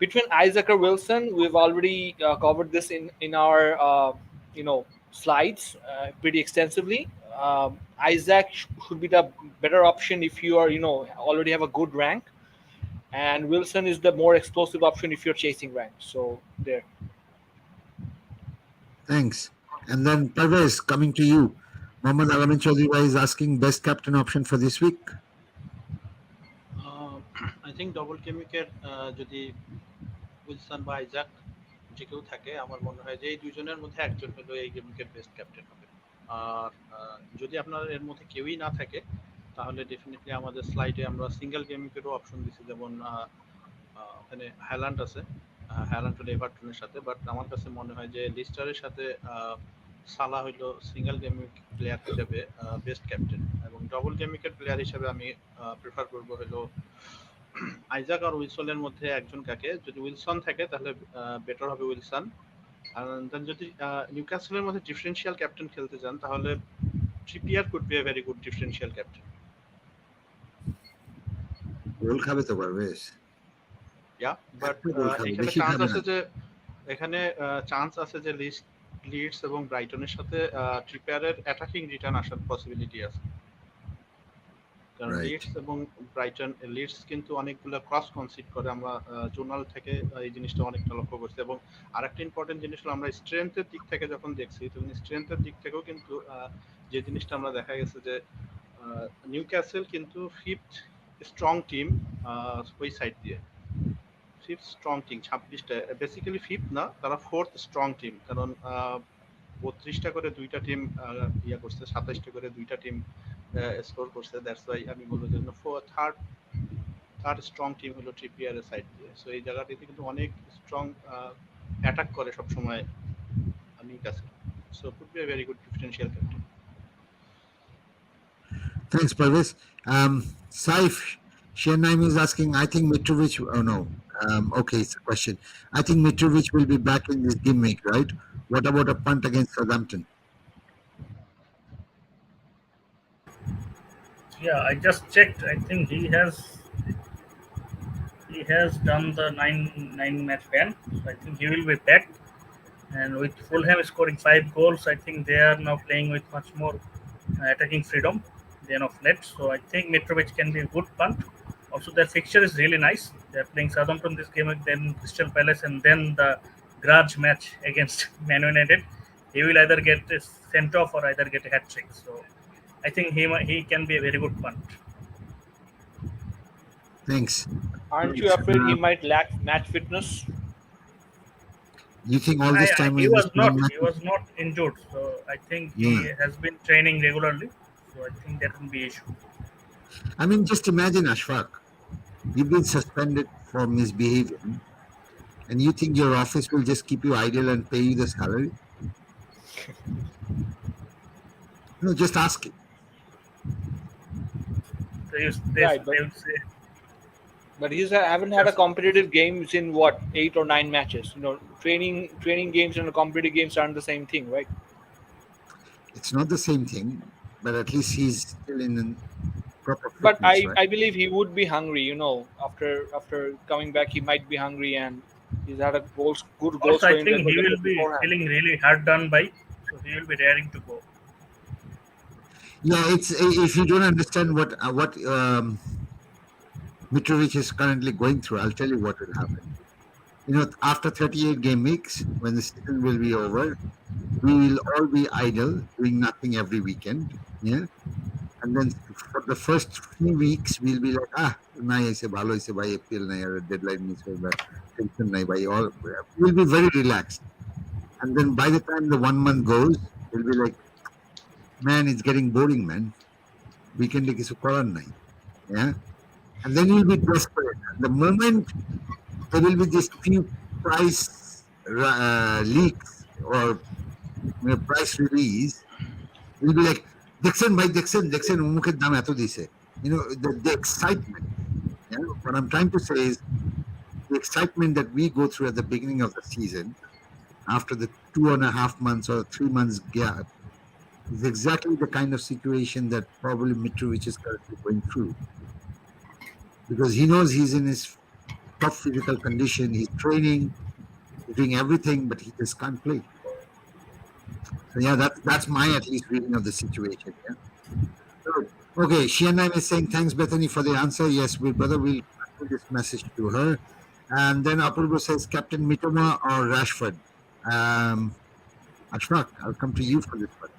Between Isaac or Wilson, we've already covered this in our slides pretty extensively. Isaac should be the better option if you are already have a good rank, and Wilson is the more explosive option if you're chasing rank. So there. Thanks. And then Pervez, coming to you. Mohammad Alamin Chaudhry is asking best captain option for this week. I think double কেমিকের যদি Wilson বা Isaac যে কেউ থাকে আমার মনে হয় যে এই দুইজনের মধ্যে একজন হলো এই গেমিকের বেস্ট ক্যাপ্টেন হবে। আর যদি আপনার এর মধ্যে কেউই না থাকে তাহলে ডেফিনেটলি আমাদের স্লাইডে আমরা সিঙ্গেল গেমিকেরও অপশন দিছি, যেমন ওখানে হ্যালান্ড আছে, হ্যালান্ড হলো এভারটনের সাথে, বাট আমার কাছে মনে হয় যে লিস্টারের সাথে সালা হইলো সিঙ্গেল গেমিক প্লেয়ার হিসেবে বেস্ট ক্যাপ্টেন, এবং ডবল গেমিকের প্লেয়ার হিসেবে আমি প্রেফার করবো হলো আইজাক আর উইলসনের মধ্যে একজন কাকে। যদি উইলসন থাকে তাহলে বেটার হবে উইলসন। আর দেন যদি নিউক্যাসলের মধ্যে ডিফারেন্সিয়াল ক্যাপ্টেন খেলতে চান তাহলে Trippier could be a very good differential captain. Goal খাবে তো পারবেশ। ইয়া, বাট এখানে চান্স আছে যে লিডস এবং ব্রাইটনের সাথে ট্রিপিয়ারের অ্যাটাকিং রিটার্ন আসার পসিবিলিটি আছে, কারণ লিডস এবং ব্রাইটন, লিডস কিন্তু অনেকগুলো ক্রস কনসিড করে, আমরা জোনাল থেকে এই জিনিসটা অনেকটা লক্ষ্য করছি। এবং আরেকটা ইম্পর্টেন্ট জিনিস হলো আমরা স্ট্রেংথের দিক থেকে যখন দেখছি, তখন স্ট্রেংথের দিক থেকেও কিন্তু যে জিনিসটা আমরা দেখা গেছে যে নিউক্যাসল কিন্তু ফিফথ স্ট্রং টিম ওই সাইড দিয়ে, ফিফথ স্ট্রং টিম 26টা, বেসিক্যালি ফিফথ না, তারা ফোর্থ স্ট্রং টিম, কারণ 32টা করে দুইটা টিম ইয়া করছে, 27টা করে দুইটা টিম স্কোর করছে। দ্যাটস ওয়াই আমি বলবো যে থার্ড স্ট্রং টিম হলো ট্রিপিয়ার এর সাইড দিয়ে। সো এই জায়গাটিতে কিন্তু অনেক স্ট্রং অ্যাটাক করে সব সময় Newcastle. So could be a very good differential captain. Thanks, Parvez. Saif Shenaim is asking, I think Mitrovic, okay, it's a question. I think Mitrovic will be back in this game week, right? What about a punt against Southampton? Yeah, I just checked. I think he has done the nine match ban. So I think he will be back. And with Fulham scoring 5 goals, I think they are now playing with much more attacking freedom than of late. So I think Mitrovic can be a good punt. Also, their fixture is really nice. They are playing Southampton this game, then Crystal Palace, and then the grudge match against Man United. He will either get a sent off or either get a hat trick. So I think he can be a very good punt. Thanks. Aren't you afraid he might lack match fitness? You think all this time he was not injured, so I think he has been training regularly. So I think that won't be an issue. I mean, just imagine, Ashfaq, You've been suspended for misbehaving, and you think your office will just keep you idle and pay you the salary? No, just ask it. Right, they would say, but he's haven't had a competitive games in what 8 or 9 matches. Training games and competitive games aren't the same thing, right? It's not the same thing, but at least he's still in proper But fitness, right? I believe he would be hungry. After coming back, he might be hungry, and he's had a good goal also I scoring think he record will be beforehand. feeling really hard done by, so he will be daring to go. Yeah, it's if you don't understand what Mitrovic is currently going through, I'll tell you what will happen. After 38 game weeks, when the season will be over, we will all be idle, doing nothing every weekend. Yeah. And then for the first few weeks, we'll be like, nahi aise bhalo aise bhai, APL nahi ar deadline miss hoye ba, tension nahi bhai. All we'll be very relaxed. And then by the time the 1 month goes, we'll be like, man, it's getting boring, man. Weekend e kisu korar nahi. Yeah. And then you'll be desperate. The moment there will be just few price leaks or price release, we'll be like, Dixon, umukhet dam eto dise. The excitement. Yeah? What I'm trying to say is the excitement that we go through at the beginning of the season, after the 2.5 months or 3 months gap, is exactly the kind of situation that probably Mitrovic is currently going through. Because he knows he's in his top physical condition, he's training, he's doing everything, but he just can't play. So yeah, that's my at least reading of the situation. Yeah. So, okay, Shianam is saying thanks, Bethany, for the answer. Yes, brother, we'll put this message to her. And then Apurva says Captain Mitoma or Rashford. Ashfaq, I'll come to you for this one.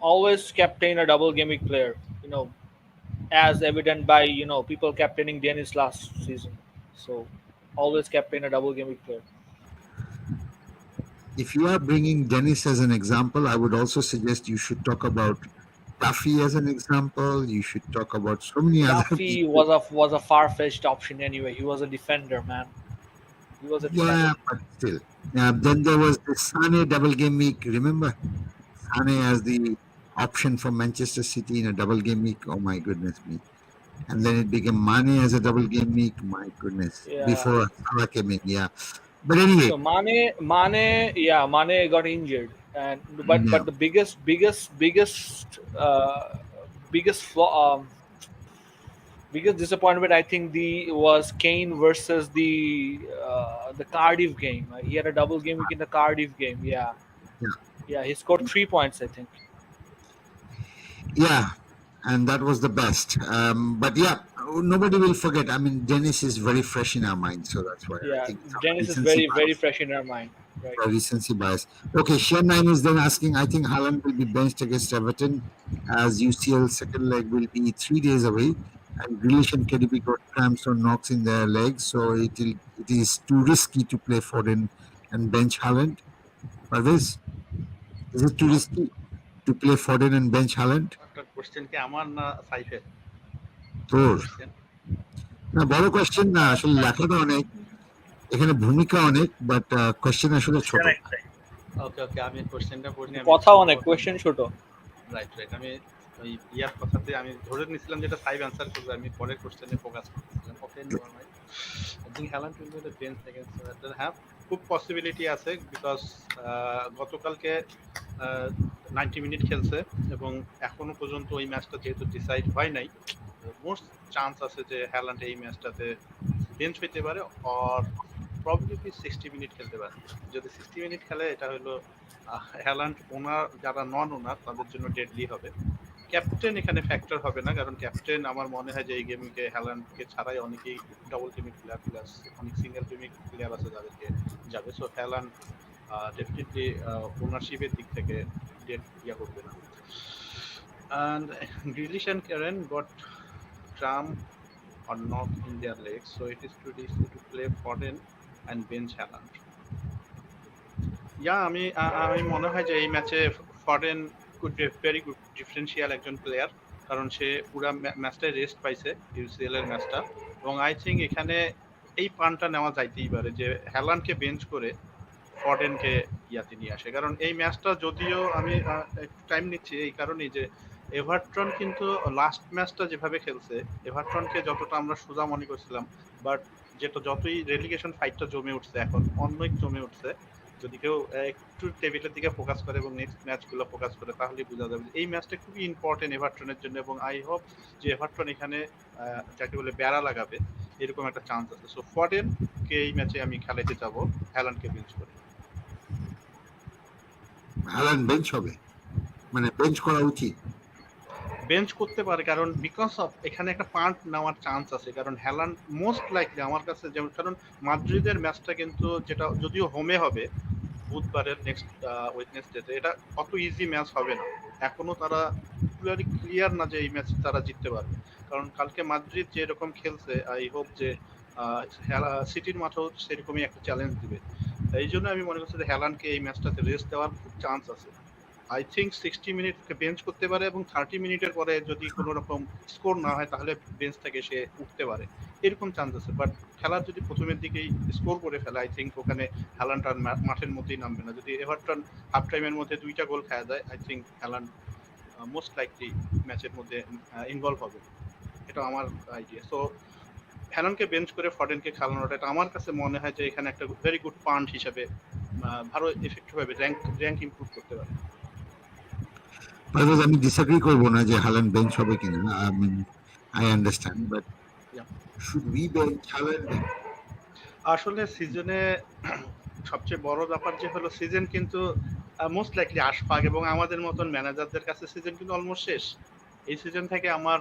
Always captain a double gimmick player. As evident by people captaining Dennis last season. So always captain a double gimmick player. If you are bringing Dennis as an example, I would also suggest you should talk about Duffy as an example. You should talk about so many other Duffy people. was a far-fetched option anyway. He was a defender, man. He was a defender. Yeah, but still. Then there was the Sane double game week. Remember? Sane as the option for Manchester City in a double game week. Oh my goodness me. And then it became Mane as a double game week. My goodness. Yeah. Before Salah came in. Yeah. But anyway. So Mane got injured, but the biggest disappointment I think was Kane versus the Cardiff game. He had a double game week in the Cardiff game. Yeah. He scored 3 points, I think. Yeah, and that was the best. But yeah, nobody will forget. I mean, Dennis is very fresh in our mind, so that's why I think Dennis is very fresh in our mind. Right. Recency bias. Okay, Shen9 is then asking, I think Haaland will be benched against Everton as UCL second leg will be 3 days away, and Grealish and KDB got cramps or knocks in their legs, so it is too risky to play Foden and bench Haaland. Parvez, is it too risky to play Foden and bench Haaland? Question কি আমার না সাইফের? তোর না, বড় question না, আসলে লেখাটা অনেক, এখানে ভূমিকা অনেক, বাট কোশ্চেন আসলে ছোট। ওকে আমি কোশ্চেনটা পড়ি। কথা অনেক, কোশ্চেন ছোট। রাইট আমি ওই ইয়ার কথাতে আমি ধরে নিছিলাম যেটা সাইভ অ্যানসার করবে, আমি পরের কোশ্চেনে ফোকাস করতেছিলাম। ওকে, I think Haaland will be the bench against Everton. have খুব পসিবিলিটি আছে, বিকজ গতকালকে 90 মিনিট খেলছে এবং এখনো পর্যন্ত ওই ম্যাচটা যেহেতু ডিসাইড হয় নাই, মোস্ট চান্স আছে যে হ্যালান্ড এই ম্যাচটাতে বেঞ্চ হইতে পারে, অর প্রবাবিলি 60 মিনিট খেলতে পারে। যদি 60 মিনিট খেলে, এটা হলো হ্যালান্ড ওনার যারা নন ওনার তাদের জন্য ডেডলি হবে। ক্যাপ্টেন এখানে ফ্যাক্টর হবে না, কারণ ক্যাপ্টেন আমার মনে হয় যে এই গেমকে হ্যালান্ডকে ছাড়াই অনেকেই ডাবল গেমিক প্লেয়ার প্লাস অনেক সিঙ্গেল গেমিক প্লেয়ার আছে যাদেরকে যাবে। সো হ্যালান্ড ডেফিনেটলি ওনারশিপের দিক থেকে ইয়া করবে না। And Grealish and Karen got cramp or knock in their legs, so it is too risky to play Foden and bench Haaland. আমি মনে হয় যে এই ম্যাচে foreign could be a very good differential একজন প্লেয়ার, কারণ সে পুরা ম্যাচটায় রেস্ট পাইছে ইউসিএল এর ম্যাচটা, এবং আই থিঙ্ক এখানে এই পানটা নেওয়া যাইতেই পারে যে হ্যালান্ডকে বেঞ্চ করে ফর্ডেনকে ইয়াতে নিয়ে আসে। কারণ এই ম্যাচটা যদিও আমি একটু টাইম নিচ্ছি এই কারণেই যে এভারটন কিন্তু লাস্ট ম্যাচটা যেভাবে খেলছে, এভারটনকে যতটা আমরা সোজা মনে করছিলাম, বাট যেটা যতই রেলিগেশন ফাইটটা জমে উঠছে এখন অনেক জমে উঠছে, যদি কেউ একটু টেবিলের দিকে ফোকাস করে এবং নেক্সট ম্যাচগুলো ফোকাস করে তাহলে বোঝা যাবে যে এই ম্যাচটা খুবই ইম্পর্টেন্ট এভারটনের জন্য, এবং আই হোপ যে এভারটন এখানে যাকে বলে বেড়া লাগাবে এরকম একটা চান্স আছে। সো ফর্ডেনকে এই ম্যাচে আমি খেলাইতে যাব হ্যালান্ডকে বেঞ্চ করে। হ্যালান্ড বেঞ্চ হবে, মানে বেঞ্চ করা উচিত। বেঞ্চ করতে পারে কারণ বিকজ অফ এখানে একটা পার্ট নেওয়ার চান্স আছে, কারণ হ্যালান্ড মোস্ট লাইকলি আমার কাছে যেমন, কারণ মাদ্রিদের ম্যাচটা কিন্তু যেটা যদিও হোমে হবে বুধবারের নেক্সট ওয়েডনেসডেতে, এটা অত ইজি ম্যাচ হবে না, এখনো তারা ক্লিয়ার না যে এই ম্যাচ তারা জিততে পারবে। কারণ কালকে মাদ্রিদ যে এরকম খেলছে, আই হোপ যে সিটির মাঠেও সেরকমই একটা চ্যালেঞ্জ দিবে। এই জন্য আমি মনে করছি যে হ্যালান্ডকে এই ম্যাচটাতে রেস্ট দেওয়ার খুব চান্স আছে। আই থিঙ্ক 60 মিনিটকে বেঞ্চ করতে পারে, এবং 30 মিনিটের পরে যদি কোনো রকম স্কোর না হয় তাহলে বেঞ্চ থেকে সে উঠতে পারে, এরকম চান্স আছে। বাট খেলার যদি প্রথমের দিকেই স্কোর করে ফেলে আই থিঙ্ক ওখানে হ্যালান্ড আর মাঠের মধ্যেই নামবে না। যদি এভারটন হাফ টাইমের মধ্যে 2টা গোল খাওয়া যায় I think Haaland most likely ম্যাচের মধ্যে ইনভলভ হবে, এটা আমার আইডিয়া। সো হ্যালান্ডকে বেঞ্চ করে ফর্ডেনকে খেলানোটা এটা আমার কাছে মনে হয় যে এখানে একটা ভেরি গুড পান্ট হিসেবে ভালো এফেক্টিভ হবে, র্যাঙ্ক ইমপ্রুভ করতে পারে। আমি ডিসএগ্রি করবো না যে হ্যালান্ড বেঞ্চ হবে কিনা, I understand, but should we bench Haaland? আসলে সিজনে সবচেয়ে বড় ব্যাপার যে হলো সিজন কিন্তু মোস্ট লাইকলি আশফাক এবং আমাদের মতন ম্যানেজারদের কাছে সিজন কিন্তু অলমোস্ট শেষ। এই সিজন থেকে আমার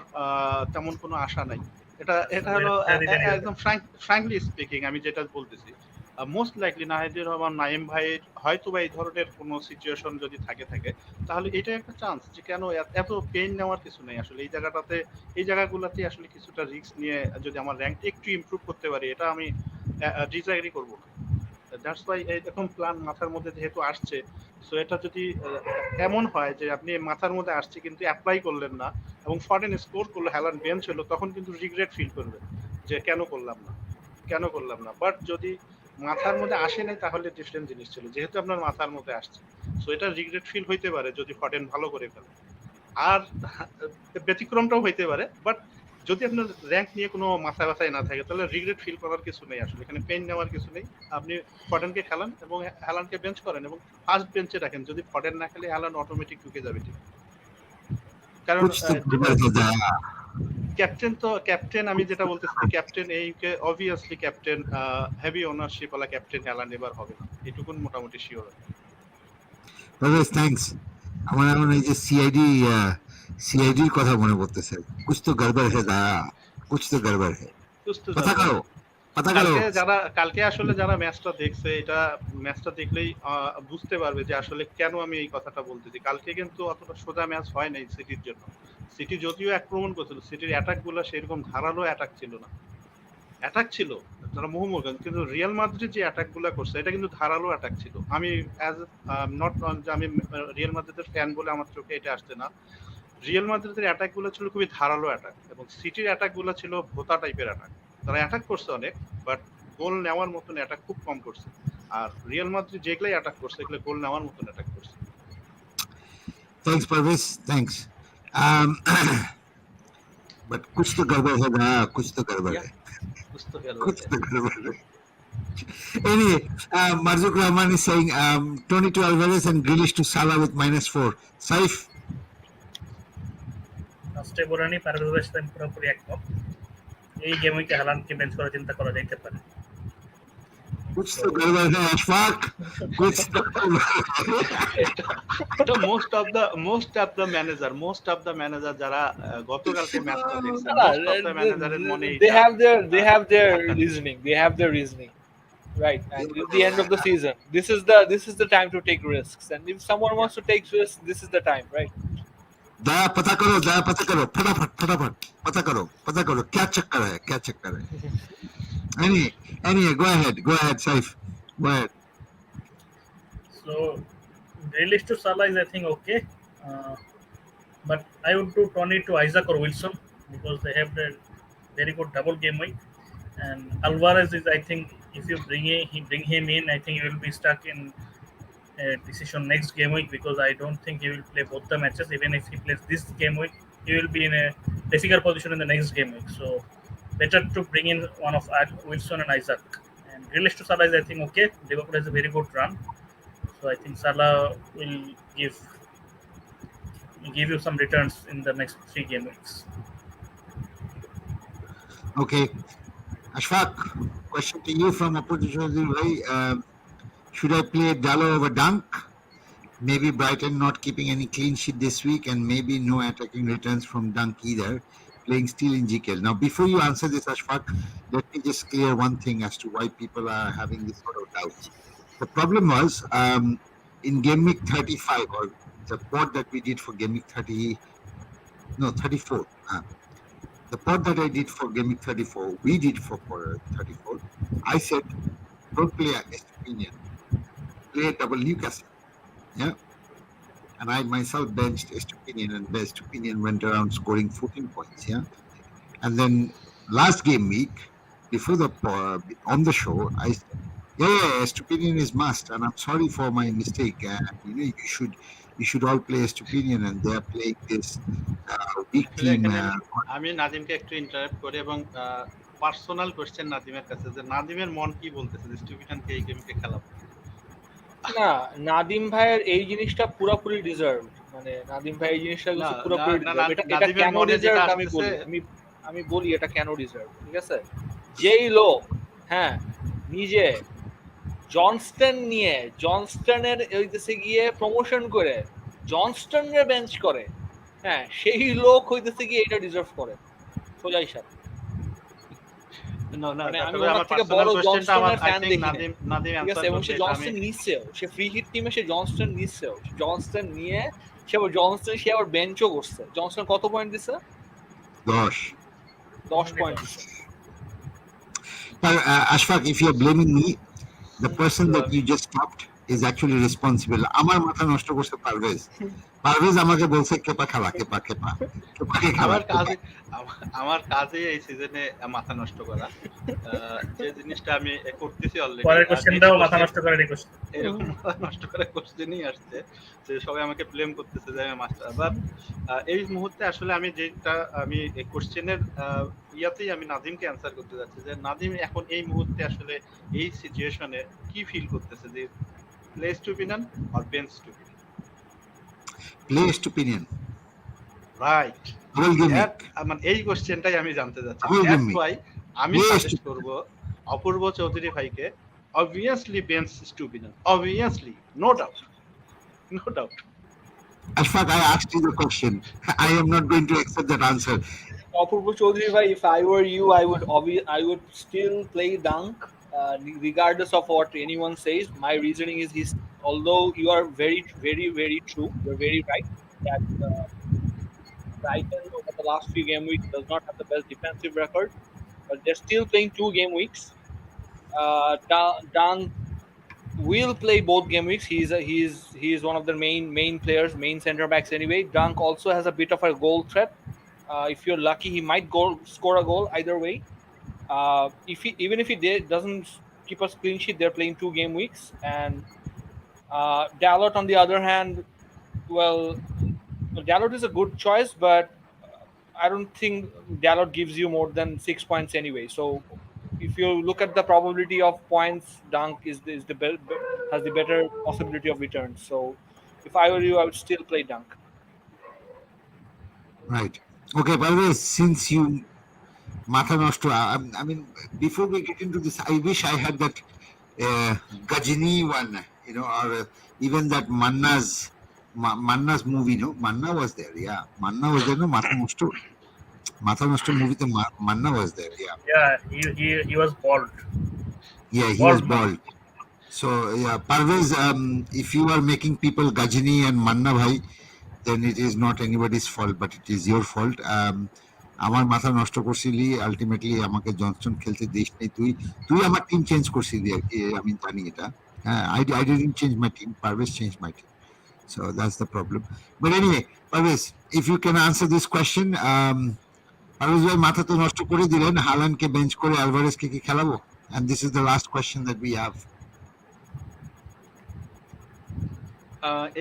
তেমন কোনো আশা নাই। এটা হলো একদম ফ্র্যাঙ্কলি স্পিকিং আমি যেটা বলতেছি, মোস্ট লাইকলি নাহিদুর রহমান নাইম ভাই হয়তো বা এই ধরনের কোনো সিচুয়েশন যদি থাকে তাহলে এটাই একটা চান্স যে কেন এত পেইন নেওয়ার কিছু নেই। আসলে এই জায়গাগুলোতে আসলে কিছুটা রিস্ক নিয়ে যদি আমার র্যাঙ্কটা একটু ইমপ্রুভ করতে পারি এটা আমি ডিসএগ্রি করবো না। দ্যাটস ওয়াই এরকম প্ল্যান মাথার মধ্যে যেহেতু আসছে, সো এটা যদি এমন হয় যে আপনি মাথার মধ্যে আসছে কিন্তু অ্যাপ্লাই করলেন না এবং ফরেন স্কোর করলো, হ্যালান্ড বেঞ্চ হলো, তখন কিন্তু রিগ্রেট ফিল করবে যে কেন করলাম না। বাট যদি মাথার মধ্যে আসে নাই তাহলে ডিফারেন্ট জিনিস ছিল, যেহেতু আপনার মাথার মধ্যে আসছে সো এটা রিগ্রেট ফিল হইতে পারে যদি ফরেন ভালো করে ফেলে, আর ব্যতিক্রমটাও হইতে পারে। বাট যদি আপনার র্যাঙ্ক নিয়ে কোনো মাথা ব্যথায় না থাকে তাহলে রিগ্রেট ফিল করার কিছু নেই, আসলে এখানে পেন নেওয়ার কিছু নেই। আপনি ফর্ডেনকে খেলান এবং হ্যালান্ডকে বেঞ্চ করেন এবং ফার্স্ট বেঞ্চে রাখেন, যদি ফর্ডেন না খেলে হ্যালান্ড অটোমেটিক ঢুকে যাবে ঠিক। কারণ ক্যাপ্টেন আমি যেটা বলতেছি, ক্যাপ্টেন এইকে অবভিয়াসলি ক্যাপ্টেন হেভি ওনারশিপ ওয়ালা ক্যাপ্টেন হ্যালান্ড এবার হবে না, এটুকুন মোটামুটি শিওর। থ্যাঙ্কস। আমার এখন এই যে সিআইডির কথা মনে পড়তেছে, কুছ তো গড়বড় है দাদা, কুছ তো গড়বড় है, পতা করো। কালকে আসলে যারা ম্যাচটা দেখছে এটা ম্যাচটা দেখলেই বুঝতে পারবে যে আসলে কেন আমি এই কথাটা বলতেছি। কালকে কিন্তু অতটা সোজা ম্যাচ হয় নাই সিটির জন্য। সিটি যদিও আক্রমণ করছিল, সিটির অ্যাটাক গুলো সেরকম ধারালো অ্যাটাক ছিল না, অ্যাটাক ছিল তারা মুহুর্মুহু, কিন্তু রিয়াল মাদ্রিদ যে অ্যাটাক গুলা করছে এটা কিন্তু ধারালো অ্যাটাক ছিল। আমি আমি রিয়াল মাদ্রিদের ফ্যান বলে আমার চোখে এটা আসছে না, রিয়াল মাদ্রিদের অ্যাটাক গুলো ছিল খুবই ধারালো অ্যাটাক এবং সিটির অ্যাটাক গুলো ছিল ভোতা টাইপের অ্যাটাক। তারা অ্যাটাক করছে অনেক, বাট গোল নেওয়ার মতন অ্যাটাক খুব কম করছে। আর রিয়াল মাদ্রিদ যেগুলাই অ্যাটাক করছে এগুলো গোল নেওয়ার মতন অ্যাটাক করছে। Thanks Parvez, thanks. বাট কুছ তো গড়বড় है না, কুছ তো গড়বড় है, कुछ तो गड़बड़ है। Anyway, Marzuk Rahman is saying Tony to Alvarez and Grealish to Salah with -4. Saif? ফার্স্টে বরানি পারভেজ সাহেব পুরোপুরি একমত, এই গেমে কি হ্যালান্ডকে বেঞ্চ করার চিন্তা করা যেতে পারে। कुछ तो गड़बड़ है अशफाक, कुछ तो এটা মোস্ট অফ দ্য ম্যানেজার যারা গতকালকে ম্যাচটা দেখছেন, মোস্ট অফ দ্য ম্যানেজারের মনে they have their reasoning, right? And at the end of the season, this is the time to take risks, and if someone wants to take risks, this is the time, right? दया पता करो, फटाफट पता करो क्या चक्कर है। Anyway, go ahead Saif, go ahead. So Grealish to Salah is I think okay. but I would do Tony to Isaac or Wilson because they have a very good double game week. And Alvarez is, I think, if you bring him in, I think he will be stuck in a decision next game week because I don't think he will play both the matches. Even if he plays this game week, he will be in a difficult position in the next game week. So better to bring in one of Wilson and Isaac. And Grealish to Salah is, I think, okay. Liverpool has a very good run, so I think Salah will give you some returns in the next 3 game weeks. Okay, Ashfaq, question to you from opposition. Should I play Dalot over Dunk? Maybe Brighton not keeping any clean sheet this week, and maybe no attacking returns from Dunk either, playing still in GKL. Now, before you answer this, Ashfaq, let me just clear one thing as to why people are having this sort of doubts. The problem was in game week 35, or the pod that we did for game week 34. The pod that I did for game week 34, we did for 34. I said, don't play Estupinian, play double Newcastle. Yeah. And I myself benched Estupinian, and Estupinian went around scoring 14 points. Yeah. And then last game week, before the on the show, I said, Estupinian is must, and I'm sorry for my mistake. You should all play Estupinian, and they are playing this weak team. আমি নাদিমকে একটু interrupt করি এবং personal question নাদিমের কাছে যে নাদিমের মন কি বলতেছে স্টুপিটানকে এই গেমকে খেলাবো। না, নাদিম ভাইয়ের এই জিনিসটা পুরোপুরি ডিজার্ভ, মানে নাদিম ভাই এই জিনিসটা পুরোপুরি ডিজার্ভ। এটা কেন ডিজার্ভ আমি বলি এটা কেন ডিজার্ভ, ঠিক আছে? যেই লোক নিজে জনস্টনের হইতেছে গিয়ে প্রমোশন করে জনস্টনের বেঞ্চ করে, সেই লোক হইতেছে গিয়ে এটা ডিজার্ভ করে সোজা হিসাব। সে ফ্রি হিট টিমে সে জনস্টন নিচ্ছেও, জনস্টন নিয়ে সে আবার বেঞ্চও করছে। জনস্টন কত পয়েন্ট দিছে? 10 পয়েন্ট দিছে। Ashfaq, if you're blaming me, the person that you just stopped is actually responsible. আমার মাথা নষ্ট করছে পারভেজ আমাকে বলছে কেপা খেলা কেপাকে খেলা। আমার কাজে এই সিজনে মাথা নষ্ট করা, যে জিনিসটা আমি করতেছি অলরেডি। পরের কোশ্চেনটাও মাথা নষ্ট করে রেখেছি, এরকম মাথা নষ্ট করে কোশ্চেনই আসছে যে সবাই আমাকে ব্লেম করতেছে যে আমি মাস্টার। বাট এই মুহূর্তে আসলে আমি যেটা আমি কোশ্চেনের ইয়াতেই আমি নাদিমকে অ্যান্সার করতে যাচ্ছি যে নাদিম এখন এই মুহূর্তে আসলে এই সিচুয়েশনে কি ফিল করতেছে, যে প্লে স্টুপিনিয়ন অর বেঞ্চ স্টুপিনিয়ন? প্লে স্টুপিনিয়ন, রাইট। মানে এই কোশ্চেনটাই আমি জানতে যাচ্ছি। দ্যাটস ওয়াই আমি সাজেস্ট করব অপূর্ব চৌধুরী ভাইকে obviously bench Stupinian, obviously, no doubt. Ashfaq, I asked you the question. I am not going to accept that answer. Apurva Chaudhary bhai, if I were you, I would still play Dunk, regardless of what anyone says. My reasoning is although you are very, very, very true, you're very right that Brighton over the last few game weeks does not have the best defensive record, but they're still playing 2 game weeks. Dunk will play both game weeks. He is one of the main players, main center backs anyway. Dunk also has a bit of a goal threat. If you're lucky, he might score a goal either way. Even if he doesn't keep us clean sheet, they're playing 2 game weeks. And Dalot, on the other hand, well, Dalot is a good choice, but I don't think Dalot gives you more than 6 points anyway. So if you look at the probability of points, Dunk has the better possibility of returns. So if I were you, I would still play Dunk. Right. Okay, by the way, since you matha noshto, I mean, before we get into this, I wish I had that Gajini one, or even that Manna's movie, no? Manna was there, yeah. Manna was there, no? Matha noshto movie, Manna was there, yeah. Yeah, he was bald. Yeah, he was bald. So, yeah, Parvez, if you are making people Gajini and Manna bhai, then it is not anybody's fault, but it is your fault. আমার মাথা নষ্ট করছিলি, ultimately আমাকে Johnson খেলতে this নাই, তুই আমার team change করছিলি আর কি, আমি জানি এটা। I didn't change my team, Parvez changed my team. So that's the problem. But anyway, Parvez, if you can answer this question, Parvez bhai মাথা তো নষ্ট করে দিলেন, হালান্ডকে বেঞ্চ করে আলভারেজকে কি খেলাবো? And this is the last question that we have.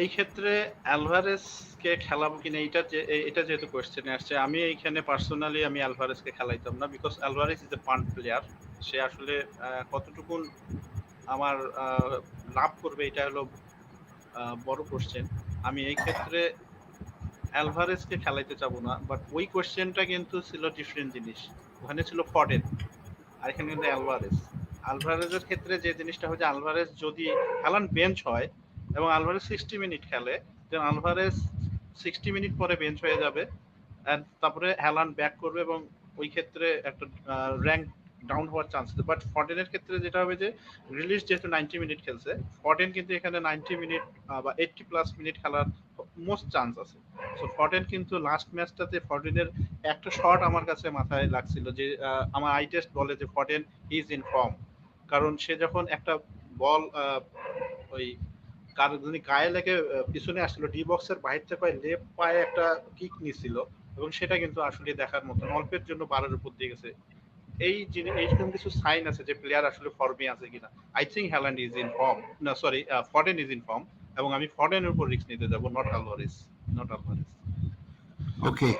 এই ক্ষেত্রে অ্যালভারেজকে খেলাবো কিনা এটা যেহেতু কোয়েশ্চেনে আসছে, আমি এইখানে পার্সোনালি আমি অ্যালভারেজকে খেলাইতাম না, because Alvarez is a punt player. সে আসলে কতটুকু আমার লাভ করবে এটা হলো বড় কোয়েশ্চেন। আমি এই ক্ষেত্রে অ্যালভারেজকে খেলাইতে চাবো না, বাট ওই কোয়েশ্চেনটা কিন্তু ছিল ডিফারেন্ট জিনিস। ওখানে ছিল ফডেন, আর এখানে কিন্তু আলভারেজের ক্ষেত্রে যে জিনিসটা হয় যে আলভারেজ যদি হ্যালান্ড বেঞ্চ হয় এবং আলভারেজ 60 মিনিট খেলে, দেন আলভারেজ 60 মিনিট পরে বেঞ্চ হয়ে যাবে, তারপরে হ্যালান্ড ব্যাক করবে এবং ওই ক্ষেত্রে একটা র্যাঙ্ক ডাউন হওয়ার চান্স আছে। বাট ফডেনের ক্ষেত্রে যেটা হবে যে রিলিজ যেহেতু 90 মিনিট খেলছে, ফডেন কিন্তু এখানে 90 মিনিট বা 80 প্লাস মিনিট খেলার মোস্ট চান্স আছে। সো ফডেন কিন্তু লাস্ট ম্যাচটাতে ফডেনের একটা শট আমার কাছে মাথায় লাগছিল যে আমার আই টেস্ট বলে যে ফডেন ইজ ইন ফর্ম, কারণ সে যখন একটা বল ওই গায়ে লেগে পিছনে আসছিল, ডি বক্সের বাইরে থেকে লেফট পায়ে একটা কিক নিছিল এবং সেটা কিন্তু আসলে দেখার মতো অল্পের জন্য 12-এর উপর দিয়ে গেছে। এইরকম কিছু সাইন আছে যে প্লেয়ার আসলে ফর্মে আছে কিনা। I think Haaland is in form, না sorry Foden is in form, এবং আমি ফডেনের উপর রিস্ক নিতে যাব, not Alvarez. Okay,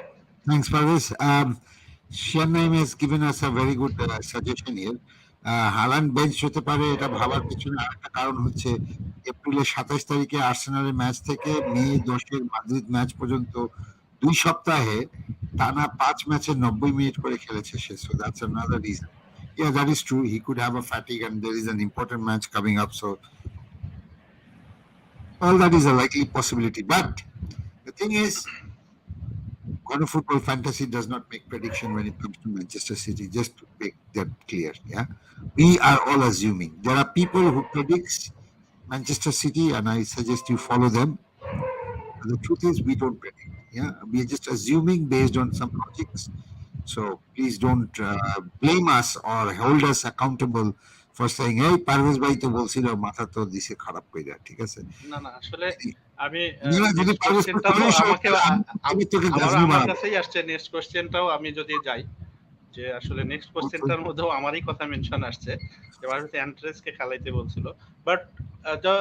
thanks, Parvez. Shannaim has given us a very good suggestion here. Haaland bench হতে পারে, এটা ভাবার পিছনে আরেকটা কারণ হচ্ছে এপ্রিলের 27 তারিখে আর্সেনালের ম্যাচ থেকে মে 10-এর মাদ্রিদ ম্যাচ পর্যন্ত 2 সপ্তাহে টানা 5 ম্যাচে 90 মিনিট করে খেলেছে সে। So that's another reason. Yeah, that is true. He could have a fatigue and there is an important match coming up. So all that is a likely possibility. But the thing is, Football Fantasy does not make prediction when it comes to Manchester City, just to make that clear. Yeah, we are all assuming. There are people who predicts Manchester City, and I suggest you follow them. The truth is, we don't predict. Yeah, we are just assuming based on some logics. So please don't blame us or hold us accountable for saying, "Hey, Parvez bhai to bolchilo matha to dise kharap কইরা," ঠিক আছে? না আসলে আমি যদি কোশ্চেনটা তো আমাকে আমার কাছেই আসছে, নেক্সট কোশ্চেনটাও আমি যদি যাই যে আসলে নেক্সট কোশ্চেনটার মধ্যেও আমারই কথা মেনশন আসছে যে ভারত অ্যান্ড্রেসকে খেলাইতে বলছিল। But the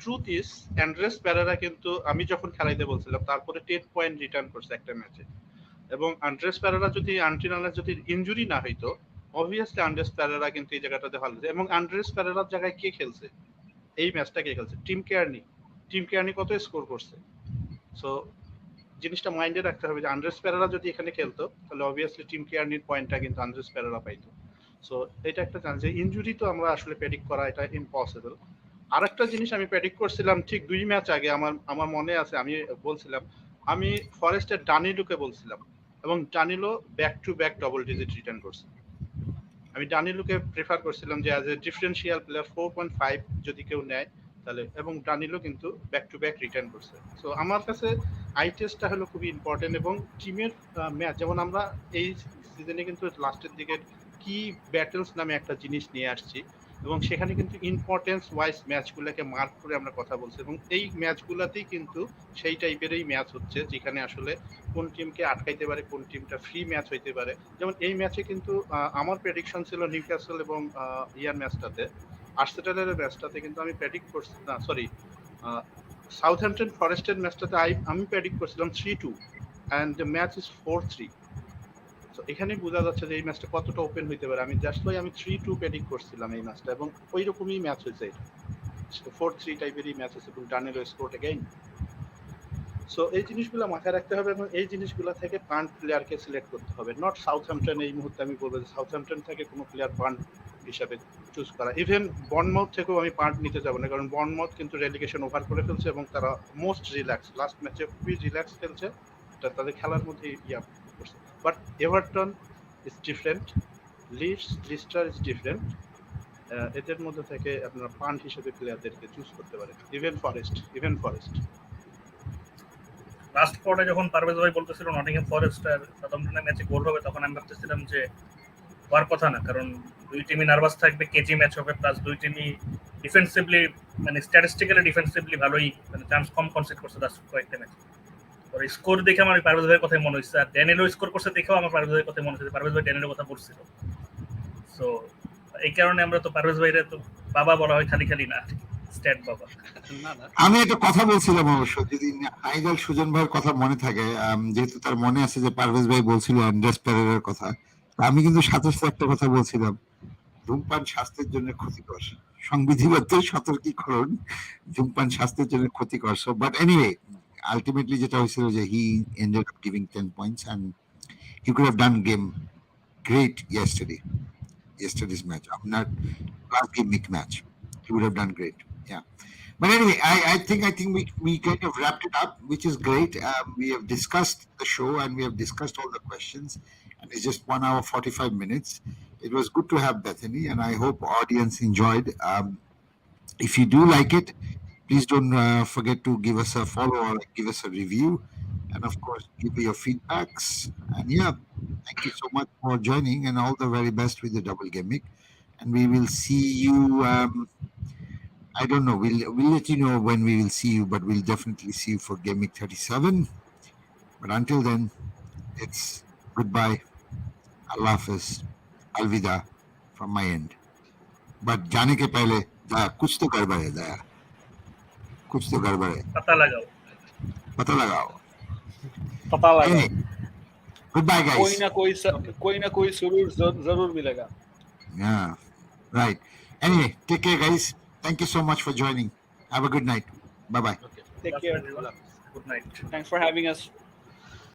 truth is Andrés প্যারেরা কিন্তু আমি যখন খেলাইতে বলছিলাম তারপরে 10 পয়েন্ট রিটার্ন করছে একটা ম্যাচে, এবং আন্ড্রেস প্যারেরা যদি যদি ইনজুরি না হইতো, অবভিয়াসলি আন্ড্রেস প্যারেরা কিন্তু এই জায়গাটাতে ভালো। এবং আন্ড্রেস প্যারেরার জায়গায় কে খেলছে এই ম্যাচটা, কে খেলছে? টিম কেয়ারনি কত স্কোর করছে? সো জিনিসটা মাইন্ডে রাখতে হবে যে আন্ড্রেস প্যারেরা যদি এখানে খেলতো তাহলে অবভিয়াসলি টিম কেয়ারনির পয়েন্টটা কিন্তু আন্ড্রেস প্যারেরা পাইতো। সো এটা একটা চান্স যে ইনজুরি তো আমরা আসলে প্রেডিক্ট করা এটা ইম্পসিবল। আরেকটা জিনিস আমি প্রেডিক্ট করছিলাম ঠিক 2 ম্যাচ আগে, আমার মনে আছে আমি বলছিলাম, আমি ফরেস্টের ডানিলোকে বলছিলাম এবং Danilo back to back double digit return করছে। আমি ডানিলোকে প্রেফার করছিলাম যে অ্যাজ এ ডিফারেন্সিয়াল প্লেয়ার 4.5 যদি কেউ নেয় তাহলে, এবং ডানিলো কিন্তু ব্যাক টু ব্যাক রিটার্ন করছে। সো আমার কাছে আই টেস্টটা হলো খুবই ইম্পর্টেন্ট, এবং টিমের ম্যাচ যেমন আমরা এই সিজনে কিন্তু লাস্টের দিকে কি ব্যাটেলস নামে একটা জিনিস নিয়ে আসছি, এবং সেখানে কিন্তু ইম্পর্টেন্স ওয়াইজ ম্যাচগুলোকে মার্ক করে আমরা কথা বলছি, এবং এই ম্যাচগুলোতেই কিন্তু সেই টাইপেরই ম্যাচ হচ্ছে যেখানে আসলে কোন টিমকে আটকাইতে পারে, কোন টিমটা ফ্রি ম্যাচ হইতে পারে। যেমন এই ম্যাচে কিন্তু আমার প্রেডিকশন ছিল নিউক্যাসল এবং ইয়ার ম্যাচটাতে, আর্সেনালের ম্যাচটাতে কিন্তু আমি প্রেডিক্ট করছি না, সরি সাউথহ্যাম্পটন ফরেস্টের ম্যাচটাতে আমি প্রেডিক্ট করছিলাম 3-2 অ্যান্ড দ্য ম্যাচ ইজ 4-3। তো এখানে বোঝা যাচ্ছে যে এই ম্যাচটা কতটা ওপেন হইতে পারে। আমি 3-2 প্রেডিক্ট করছিলাম এই ম্যাচটা, এবং ওই রকমই ম্যাচ হয়েছে, এটা 4-3 টাইপেরই ম্যাচ হয়েছে, এবং ডানেলো স্কোরড এগেইন। সো এই জিনিসগুলো মাথায় রাখতে হবে, এবং এই জিনিসগুলো থেকে পান্ট প্লেয়ারকে সিলেক্ট করতে হবে, নট সাউথহ্যাম্পটন। এই মুহূর্তে আমি বলবো যে সাউথহ্যাম্পটন থেকে কোনো প্লেয়ার পান্ট হিসাবে চুজ করা, ইভেন বর্নমাউথ থেকেও আমি পান্ট নিতে যাবো না, কারণ বর্নমাউথ কিন্তু রেলিগেশন ওভার করে ফেলছে এবং তারা মোস্ট রিল্যাক্স, লাস্ট ম্যাচে খুবই রিল্যাক্স খেলছে, তাদের খেলার মধ্যে ইয়া করছে। But Everton is different, Lister is different, এদের মধ্যে থেকে আপনারা পান্ট হিসেবে প্লেয়ারদেরকে চুজ করতে পারেন, ইভেন ফরেস্ট। লাস্ট পর্বে যখন পারভেজ ভাই বলতেছিল নটিংহ্যাম ফরেস্ট আর সাউথহ্যাম্পটনের ম্যাচে গোল হবে, তখন আমি ভাবতেছিলাম যে হওয়ার কথা না, কারণ দুই টিমই নার্ভাস থাকবে, কেজি ম্যাচ হবে, প্লাস দুই টিমই ডিফেন্সিভলি মানে স্ট্যাটিস্টিক্যালি ডিফেন্সিভলি ভালোই মানে চান্স কম কনসিড করছে লাস্ট কয়েকটা ম্যাচ। আর স্কোর দেখে আমার পারভেজ ভাইয়ের কথাই মনে হচ্ছে, আর ড্যানিয়েলও স্কোর করছে দেখেও আমার পারভেজ ভাইয়ের কথাই মনে হচ্ছে, পারভেজ ভাই ড্যানিয়েলের কথা বলছিল। সো এই কারণে আমরা তো পারভেজ ভাইয়ের তো বাবা বলা হয় খালি খালি না, স্ট্যাট বাবা। না না আমি একটা কথা বলছিলাম অবশ্য, যদি আইডাল সুজন ভাইয়ের কথা মনে থাকে, যেহেতু তার মনে আছে যে পারভেজ ভাই বলছিল অ্যান্ড্রেস পেরেরার কথা, আমি কিন্তু সাথে সাথে একটা কথা বলছিলাম, ধূমপান স্বাস্থ্যের জন্য ক্ষতিকর, সংবিধিবদ্ধ সতর্কীকরণ, ধূমপান স্বাস্থ্যের জন্য ক্ষতিকর। সো বাট এনিওয়ে, আলটিমেটলি যেটা হয়েছিল যে he ended up giving 10 points and he could have done game great yesterday's match. Not last game match. He would have done great. Yeah. But anyway, I think we kind of wrapped it up, which is great. We have discussed the show and we have discussed all the questions, and it's just 1 hour 45 minutes. It was good to have Bethany, and I hope audience enjoyed. If you do like it, please don't forget to give us a follow or give us a review, and of course give me your feedbacks. And yeah, thank you so much for joining, and all the very best with the double gimmick. And we will see you. I don't know. We'll let you know when we will see you, but we'll definitely see you for Game Week 37. But until then, it's goodbye, Allah Hafiz, Alvida from my end. But जाने के पहले दया कुछ तो गड़बड़ है, दया कुछ तो गड़बड़ है, पता लगाओ पता लगाओ. पता लगा Anyway, goodbye guys. कोई ना कोई सुरूर जरूर मिलेगा. Yeah, right. Anyway, take care guys. Thank you so much for joining. Have a good night. Bye bye. Okay Take care. Good night. Thanks for having us.